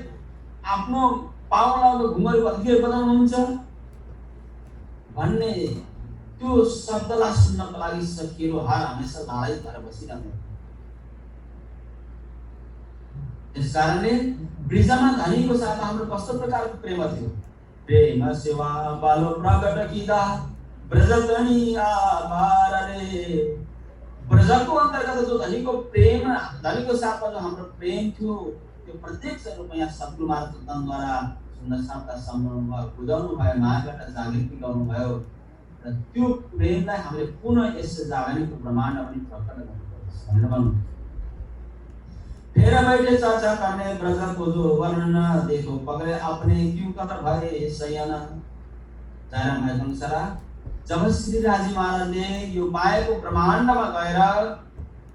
आफ्नो पाउलाको घुमहरू कतिखेर बजाउनुहुन्छ भन्ने त्यो शब्दलाई सुन्नको लागि सखीहरू हर हमेशा लाडै भएर बसिरहनु। त्यसकारणले ब्रिजमा धनीको साथ हाम्रो कस्तो प्रकारको प्रेम थियो। प्रेम सेवा बालो प्रगट किदा ब्रजतनी आभार रे। ब्रजको अन्तर्गत जो धनीको प्रेम, धनीको साथमा जो हाम्रो प्रेम थियो त्यो प्रत्यक्ष रूपमा यहाँ सद्गुरु महाराजको तनद्वारा सुन्न साथका सम्बन्धमा बुझाउनु भयो, मायाबाट जागृति गर्नुभयो र त्यो प्रेमलाई हामीले पुनः यस जागरणको ब्रह्माण्ड पनि प्रकट गर्नुपर्छ भनेर भन्नु। फेर बैठे चर्चा करने ब्रज को जो वर्णन देखो पकड़े अपने क्यों कतर भरे शयन। जरा भाइ कंसरा, जब श्री राजी महाराजले यो मायाको ब्रह्माण्डमा गएर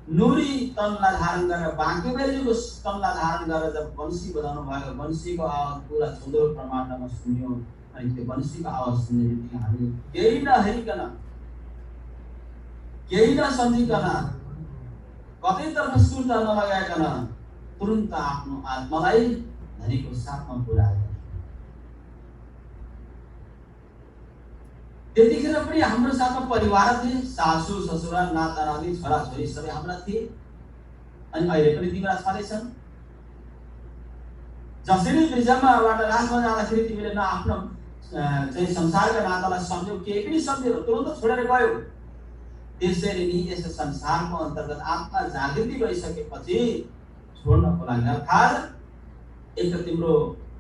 नुरी तनलाई धारण गरेर बाँके बेलीको तनलाई धारण गरेर जब बंसी बजाउनु भयो, बंसीको आवाज पुरा सुन्दर ब्रह्माण्डमा सुन्यो। अनि त्यो बंसीको आवाज सुन्ने बित्तिकै हामी केही नहेरिकन केही नसम्झिकन कतैतर्फ सुर्ता नलगाइकन तुरुन्त आफ्नो आत्मालाई धनीको साथमा पुर्याए। त्यतिखेर पनि हाम्रो साथमा परिवार थिए, सासू ससुरा नाता नाति छोरा छोरी सबै हाम्रा थिए। अनि अहिले पनि तिम्रा छँदैछन्। जसरी ब्रिजमाबाट राजमा जाँदाखेरि तिमीले न आफ्नो चाहिँ संसारका नातालाई सम्झ्यौ, केही पनि सम्झेर तुरन्त छोडेर गयो। त्यसरी नै यस संसारको अन्तर्गत आत्मा जागृति भइसकेपछि छोड्नको लागि, अर्थात् एक त तिम्रो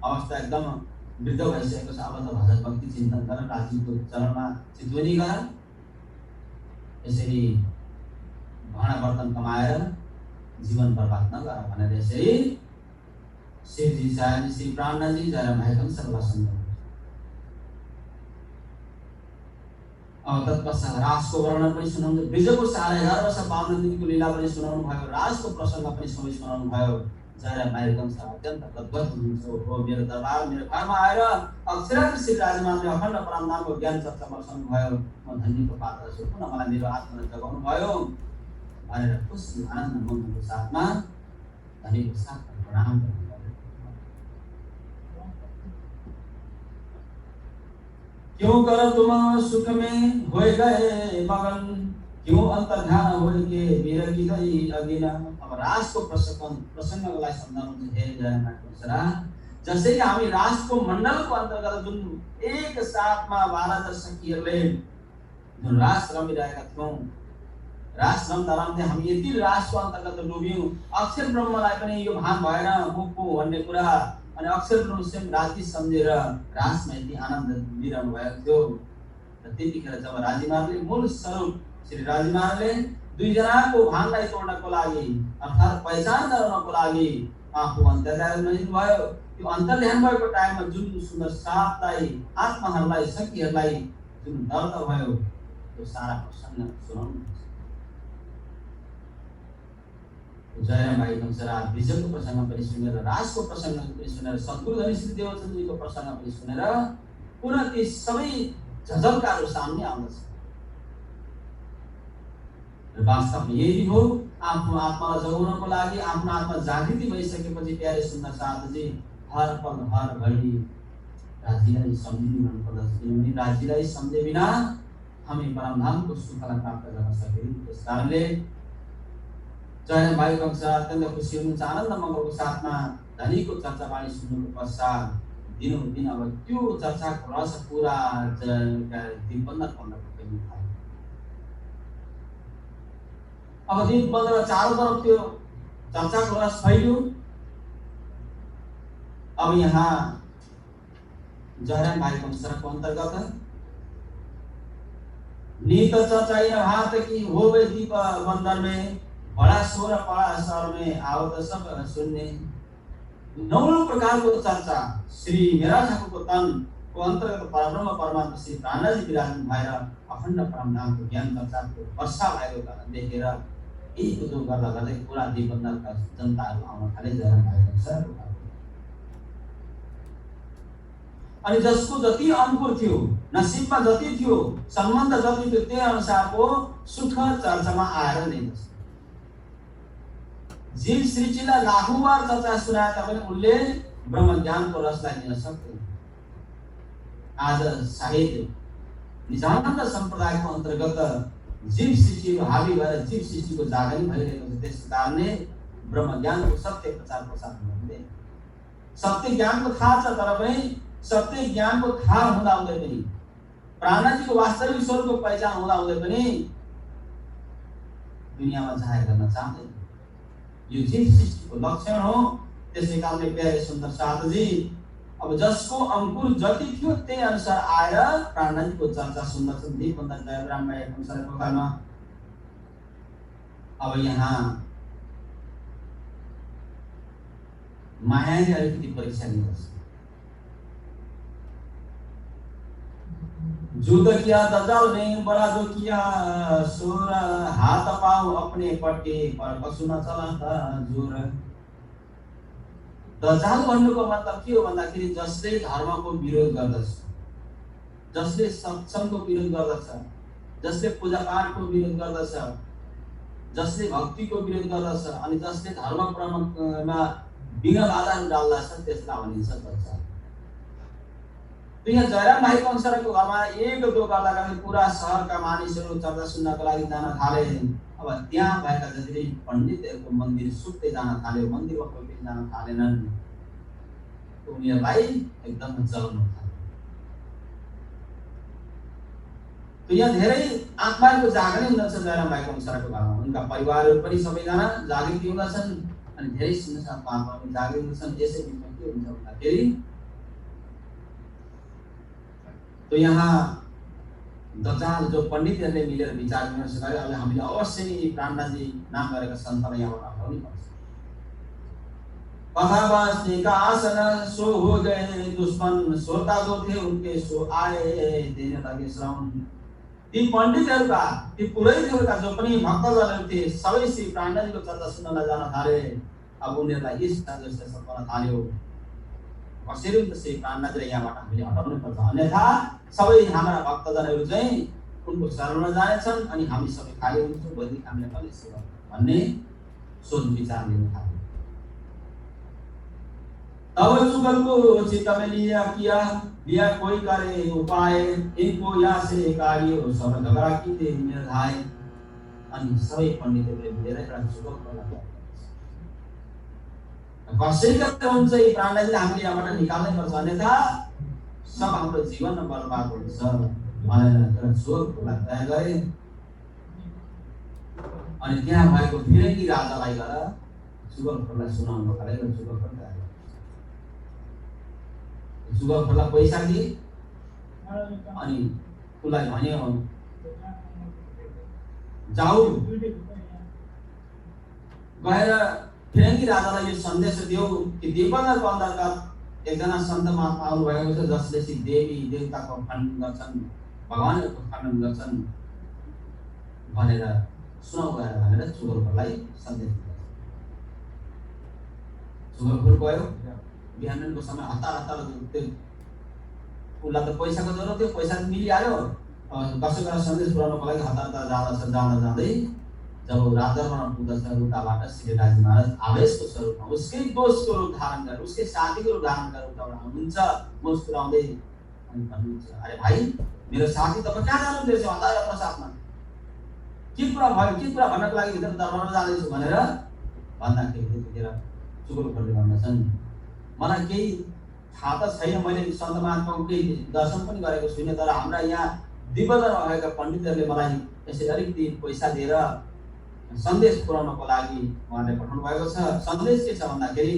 अवस्था एकदम वृद्ध भइसकेको छ, अब त भजन भक्ति चिन्तन गर, राजीको चरणमा चितवनी गर। यसरी भाँडा बर्तन कमाएर जीवन बर्बाद नगर भनेर यसरी शिवजी सायजी श्री प्राणजी जरा भाइकम सर्वसन। अब तत्पश्चात राजको वर्णन पनि सुनाउनु, ब्रिजको 11.5 वर्ष 52 दिनको लीला पनि सुनाउनु भयो, राजको प्रसङ्ग पनि सबै सुनाउनु भयो। जरा भाइकम सर अत्यन्त गदगद हुनुहुन्छ। हो मेरो दरबार मेरो घरमा आएर अक्षरशः श्री राजमानले अखण्ड परम नामको ज्ञान चर्चा बर्साउनु भयो। म धन्यको पात्र छु, पुनः मलाई मेरो आत्मालाई जगाउनु भयो भनेर खुसी आनन्द मनको साथमा धनीको साथमा प्रणाम गर्नु। क्यों कर तुम सुख में होए गए मगन, क्यों अंतर्ध्यान होए के विरगी गई अगिना। अब राजको प्रसङ्गलाई सम्झाउनुहुन्छ हे जयमाता। जसरी हामी राजको मण्डलको अन्तर्गत जुन एक साथमा 12 सखीहरूले जुन रास रमिरहेका थियौँ, रास रम्दा रम्दै हामी यति रासको अन्तर्गत डुब्यौँ, अक्षर ब्रह्मलाई पनि यो भान भएन मुक्पु भन्ने कुरा, अनि अक्षर ब्रह्म स्वयं राति सम्झेर रासमा यति आनन्द लिइरहनु भएको थियो। र त्यतिखेर जब राजीमारले मूल स्वरूप श्री राजीमारले दुईजनाको भानलाई तोड्नको लागि अर्थात् पहिचान गराउनको लागि आफू अन्तर्ध्यानमा लिनुभयो। त्यो अन्तर्ध्यान भएको टाइममा जुन सुन्दर साथलाई आत्माहरूलाई सखीहरूलाई जुन दर्द भयो त्यो सारा प्रसङ्ग सुनाउनु। जयराम भाइ कंसरा विजयको प्रसङ्ग पनि सुनेर, राजको प्रसङ्ग पनि सुनेर, सद्गुरु धनी श्री देवचन्द्रजीको प्रसङ्ग पनि सुनेर पुनः ती सबै झझल्काहरू सामने आउँदछ। र वास्तवमा यही हो, आफ्नो आत्मालाई जगाउनको लागि आफ्नो आत्मा जागृति भइसकेपछि प्यारे सुन्दर साधुजी हर पल हर घडी राज्यलाई सम्झिनु पर्दछ, किनभने राज्यलाई सम्झे बिना हामी परमधामको सुखलाई प्राप्त गर्न सकेनौँ। त्यस कारणले जयराम भाइ कंसरा अत्यन्त खुसी हुनुहुन्छ। आनन्द मङ्गलको साथमा धनीको चर्चा बाणी सुन्नुको पश्चात दिनोदिन अब त्यो चर्चाको रस पुरा दिनबन्द पन्ध्रको पनि थाल्यो। अब दिनबन्द चारैतर्फ त्यो चर्चाको रस फैल्यो। अब यहाँ जयराम भाइ कंसराको अन्तर्गत नीत चर्चाइन भात की हो गई दीप बंदर में, बड़ा शोर पड़ा शहर में आओ तो सब सुनने। 9 प्रकारको चर्चा श्री मेरा ठाकुरको तनको अन्तर्गत परब्रह्म परमात्मा श्री प्राणजी विराजमान भएर अखण्ड परम नामको ज्ञान चर्चाको वर्षा भएको कारण देखेर यही कुरो गर्दा गर्दै पुरा दिपबन्धनका जनताहरू आउन थाले। जयराम भाइ कंसरा अनि जसको जति अनुकूल थियो, नसिबमा जति थियो, सम्बन्ध जति थियो, त्यही अनुसारको सुख चर्चामा आएर दिन्छ। जीव श्रीजीलाई लाखौं बार चर्चा सुनाए तापनि उनले ब्रह्म ज्ञानको रसलाई दिन सक्दैन। आज साहित्य निजानन्द सम्प्रदायको अन्तर्गत जीव सृष्टिको हावी भएर जीव सृष्टिको जागरण भइरहेको छ। त्यस कारणले ब्रह्म ज्ञानको सत्य प्रचार प्रसार हुँदैन। सत्य ज्ञानको थाहा छ, तर पनि सत्य ज्ञानको थाहा हुँदाहुँदै पनि, प्राणजीको वास्तविक स्वरूपको पहिचान हुँदाहुँदै पनि दुनियाँमा जाहेर गर्न चाहँदैन। यो जीव सृष्टिको लक्षण हो। त्यसै कारणले प्यारे सुन्दर साधुजी अब जसको अंकुर जति थियो त्यही अनुसार आएर प्राणजीको चर्चा सुन्दछन्। दीपबन्धन जयराम भाइ कंसराको घरमा अब यहाँ मायाले अलिकति परीक्षा लिँदछ। युद्ध किया दजाल ने, बड़ा जो किया शोर, हाथ पाऊ अपने पट्टे पर पशु न चला था जोर। दजाल भन्नुको मतलब के हो भन्दाखेरि जसले धर्मको विरोध गर्दछ, जसले सत्संगको विरोध गर्दछ, जसले पूजा पाठको विरोध गर्दछ, जसले भक्तिको विरोध गर्दछ अनि जसले धर्म क्रममा विघ्न बाधाहरू डाल्दछ त्यसलाई भनिन्छ जज्जा। यहाँ जयराम भाइको अंशरको घरमा एक दो गर्दा पुरा सहरका मानिसहरू चर्चा सुन्नको लागि जान थाले। अब त्यहाँ भएका जति पनि पण्डितहरूको मन्दिर सुक्दै जान थाल्यो, मन्दिरमा कोही पनि जान थालेनन्। उनीहरूलाई एकदम जलाउन थाल्यो। यहाँ धेरै आत्माको जागरण हुँदछ जयराम भाइको अंशरको घरमा। उनका परिवारहरू पनि सबैजना जागृति हुँदछन् अनि धेरै सुन्नसा आत्मा पनि जागृत हुन्छन्। यसै बिचमा के हुन्छ भन्दाखेरि तो यहाँ दज्जाल जो पण्डितहरूले मिलेर विचार विमर्श गरे, अब हामीले अवश्य नै प्राणनाथजी नाम गरेका सन्तलाई यहाँबाट हटाउनै पर्छ। कथा बाँचने का आसन सो हो गए दुश्मन, सोता जो थे उनके सो आए देने लगे श्रवण। ती पण्डितहरूका ती पुरोहितहरूका जो पनि भक्तजनहरू थिए सबै श्री प्राणनाथजीको चर्चा सुन्नलाई जान थाले। अब उनीहरूलाई इष्ट जस्तो सपना थाल्यो, कसरी हुन्छ श्री प्राणनाथजीलाई यहाँबाट हामीले हटाउनै पर्छ, अन्यथा सबै हाम्रा भक्तजनहरू चाहिँ उनको शरणमा जानेछन् अनि हामी सबै खाली हुन्छौँ, भोलि हामीले कसले सेवा भन्ने सोच विचार लिन थाल्यो। तब जुगल को चित्त में लिया कोई करे उपाय, इनको यहाँ से कार्य सब झगड़ा की दे निर्धाय। अनि सबै पण्डितहरूले मिलेर एउटा जुगल बनाए। कसरी गर्दा हुन्छ यी प्राणनाथजीलाई हामीले यहाँबाट निकाल्नै पर्छ, अन्यथा सब हाम्रो जीवन बर्बाद हुन्छ भनेर एउटा जुगललाई तय गरे। अनि त्यहाँ भएको फिरङ्गी राजालाई गएर जुगललाई सुनाउनको लागि जुगल तयार गरे। जुगललाई पैसा दिए अनि उसलाई भन्यो जाऊ गएर फिरङ्गी राजालाई यो सन्देश दियो कि दिपनगरको अन्तर्गत एकजना सन्त महात्मा आउनु भएको छ जसले चाहिँ देवी देवताको खण्डन गर्छन्, भगवानहरूको खण्डन गर्छन् भनेर सुनाउ गएर भनेर जुगललाई सन्देश दियो। जुगल गयो, बिहानको समय हतार हतार त्यो उसलाई त पैसाको जरुरत थियो, पैसा मिलिहाल्यो। कसै गरेर सन्देश पुऱ्याउनको लागि हतार हतार जाँदा जाँदै जब राजदरबारमा पुग्दछ उताबाट श्रीराज महाराज आवेशको स्वरूपमा उसकै दोषको रूप धारण गरेर उसकै साथीको रूप धारण गरेर उताबाट आउनुहुन्छ मुस्कुराउँदै अनि भन्नुहुन्छ, अरे भाइ मेरो साथी तपाईँ कहाँ जानुहुँदैछ हतार हतार साथमा, के कुरा भयो, के कुरा भन्नको लागि भित्र दरबारमा जाँदैछु भनेर भन्दाखेरि त्यतिखेर जुगलले भन्दछन् मलाई केही थाहा त छैन, मैले सन्त महात्माको केही दर्शन पनि गरेको छुइनँ, तर हाम्रा यहाँ दिवदरमा भएका पण्डितहरूले मलाई यसरी अलिकति पैसा दिएर सन्देश पुऱ्याउनको लागि उहाँले पठाउनु भएको छ। सन्देश के छ भन्दाखेरि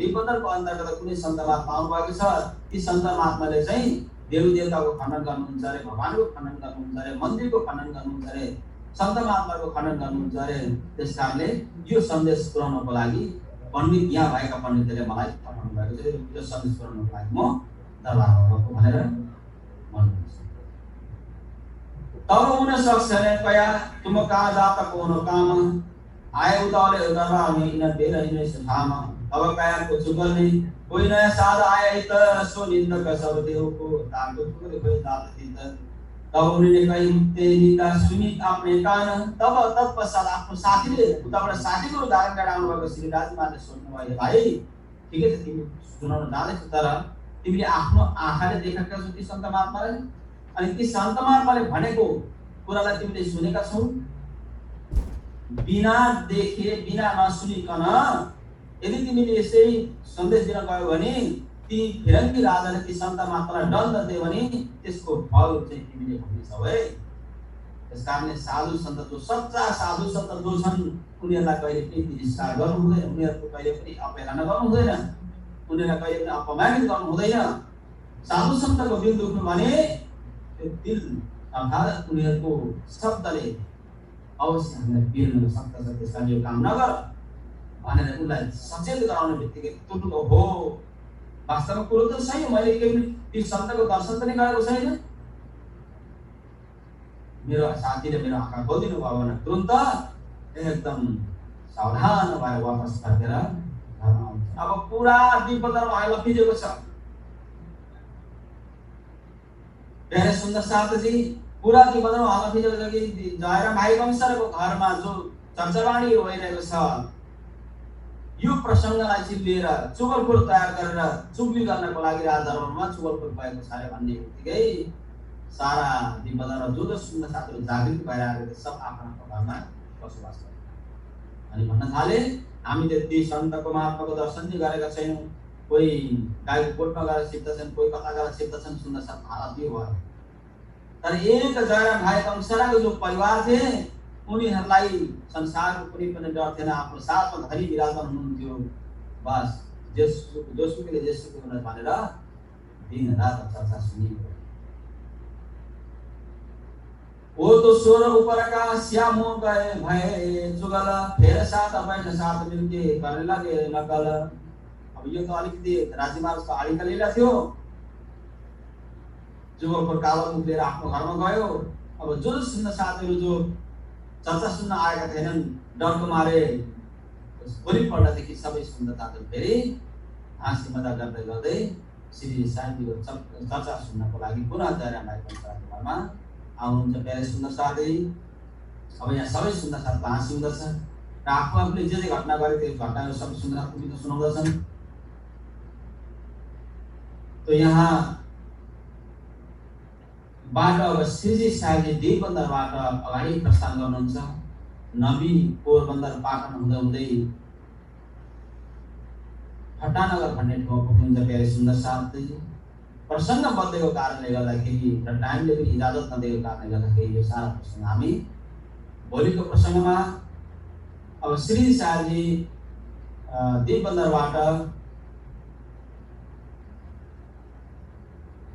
दिवदरको अन्तर्गत कुनै सन्त महात्मा आउनु भएको छ, ती सन्त महात्माले चाहिँ देवी देवताको खण्डन गर्नुहुन्छ अरे, भगवानको खण्डन गर्नुहुन्छ अरे, मन्दिरको खण्डन गर्नुहुन्छ अरे, सन्त महात्माको खण्डन गर्नुहुन्छ अरे। त्यस कारणले यो सन्देश पुऱ्याउनको लागि पण्डित यहाँ भएका पण्डितहरूले मलाई पठाउनु भएको छ, यो सन्देश पुऱ्याउनको लागि म दरबारमा गएको भनेर भन्नुहुन्छ। तब हुन सक्छ कया तुम कहाँ जाता कोनो काम आए उतावले दरबार में इन बेर इन सुधाम। तब कया को जुगल ने कोई नया साध आया त सो निंदक सब देव को ताको तुरे कोई दात थी तब उन्होंने कही ते निंदा सुनी अपने कान। तब तत्पश्चात आफ्नो साथीले उताबाट साथीको उदाहरण गराउनु भएको श्रीराज महाराजले सोध्नु भयो, भाइ ठिकै छ तिमी सुनाउन जाँदैछौ तर तिमीले आफ्नो आँखाले देखेका छौ ती सन्त महात्मालाई अनि ती सन्त महात्माले भनेको कुरालाई तिमीले सुनेका छौ। बिना देखे बिना नसुनिकन यदि तिमीले यसरी सन्देश दिन गयो भने ती फिरङ्गी राजाले ती सन्त महात्मालाई दण्ड दियो भने त्यसको फल चाहिँ तिमीले भोग्नेछौ है। त्यसकारणले साधु सन्त जो सच्चा साधु सन्त जो छन् उनीहरूलाई कहिले पनि तिरस्कार गर्नु हुँदैन, उनीहरूको कहिले पनि अवहेलना गर्नु हुँदैन, उनीहरूलाई कहिले पनि अपमानित गर्नु हुँदैन। साधु सन्तको दिल दुख्नु भने त्यो दिल अर्थात् उनीहरूको शब्दले अवश्य हामीलाई पिर्न सक्दछ। त्यस कारण यो काम नगर भनेर उनलाई सचेत गराउने बित्तिकै तुटुको हो। वास्तवमा कुरो त सही हो, मैले केही ती सन्तको दर्शन पनि गरेको छैन, मेरो साथीले मेरो आँखा खोलिदिनु भयो भने तुरन्त एकदम सावधान भएर वापस फर्केर अब पुरा दिपदरमा आएर लपिदिएको छ। प्यारे सुन्दर साथजी कुरा ती बताउँ हलफी जग्गी जयराम भाइ वंशको घरमा जो चर्चावाणी भइरहेको छ यो प्रसङ्गलाई चाहिँ लिएर चुगलखोर तयार गरेर चुगली गर्नको लागि राजदरबारमा चुगलखोर भएको छ अरे भन्ने बित्तिकै सारा विपदा र जो जो सुन्न साथीहरू जागृत भइरहेको सब आफ्नो घरमा बसोबास गर्छ अनि भन्न थाले हामीले ती सन्तको महात्माको दर्शन चाहिँ गरेका छैनौँ कोही गाईको कोटमा गएर सिक्दछन् कोही कता गएर सिक्दछन् सुन्न साथ हालत यो भयो तर एक जयराम भाइ वंशको जो परिवार थिए उनीहरूलाई संसारको कुनै पनि डर थिएन आफ्नो साथमा धनी विराजमान हुनुहुन्थ्यो बस जोसुकैले जेसुकै हुन भनेर दिन रात चर्चा सुनियो वो तो सोर ऊपर का श्याम हो गए भय जुगल फेर साथ बैठ साथ मिलके करने लगे नकल अब यो तो अलिकति राज्यमार्गको आडिका लिएर थियो जुगलको कालो मुख लिएर आफ्नो घरमा गयो अब जो सुन्न साथीहरू जो चर्चा सुन्न आएका थिएनन् डरको मारे भोलिपल्टदेखि सबै सुन्न साथीहरू फेरि हाँसी मजाक गर्दै गर्दै श्री साईजीको चर्चा सुन्नको लागि पुनः जयराम भाइ वंशको घरमा आउनुहुन्छ प्यारे सुन्दर साथी अब यहाँ सबै सुन्दर साथीको हाँसी हुँदछ र आफूले जे घटना गरे त्यो घटनाहरू सबै सुन्दर साथीले सुनाउँदछन् तो यहाँ बाट अब श्रीजी साईजी देवबन्दरबाट अगाडि प्रस्थान गर्नुहुन्छ नबी पोरबन्दर पाटन हुँदै हुँदै भट्टानगर भन्ने ठाउँ पुग्नुहुन्छ प्यारे सुन्दर साथी प्रसङ्ग बदलेको कारणले गर्दाखेरि र टाइमले पनि इजाजत नदिएको कारणले गर्दाखेरि यो सारा प्रसङ्ग हामी भोलिको प्रसङ्गमा अब श्री साईजी देवबन्दरबाट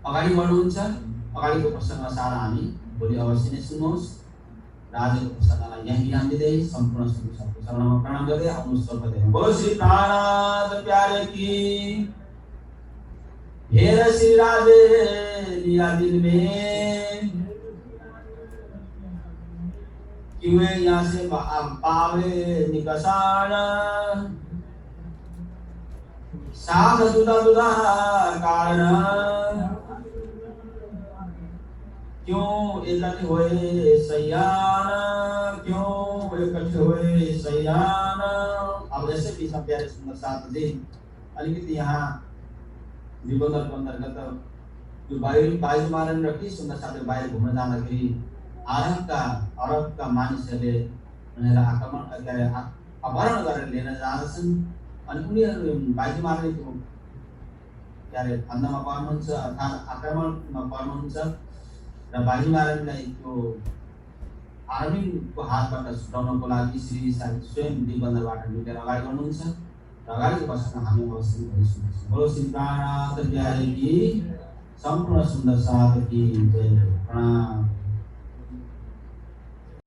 अगाडि बढ्नुहुन्छ अगाडिको प्रसङ्ग सारा हामी भोलि अवश्य नै सुन्नुहोस् र आजको प्रसङ्गलाई यहीँ विराम दिँदै सम्पूर्ण सबैको चरणमा प्रणाम गर्दै आफ्नो सर्वदै बोलो श्री प्राणनाथ प्यारे की हेर श्री राजे लिया दिल में क्यों यहाँ से पावे निकसान साथ जुदा जुदा कारण क्यों एकठ हुए सयान क्यों एकठ हुए सयान अब जैसे भी सब प्यारे सुंदर साथ जी अलिकति यहाँ विबन्धनको अन्तर्गत जो बाहिर मारण र के सुन्दर साथै बाहिर घुम्न जाँदाखेरि अरबका मानिसहरूले उनीहरूलाई अपहरण गरेर लिन जाँदछन् अनि उनीहरू बाहिर मारणको फन्दामा पर्नुहुन्छ अर्थात् आक्रमणमा पर्नुहुन्छ र बाहिर मारणलाई त्यो आर्मीको हातबाट छुटाउनको लागि श्री साई स्वयं विबन्धबाट लुटेर अगाडि बढ्नुहुन्छ र अगाडिको वर्षमा हामी अवश्य सुन्छौँ बोलो श्री प्राणनाथ प्यारे की सम्पूर्ण सुन्दर साथ की जय प्रणाम।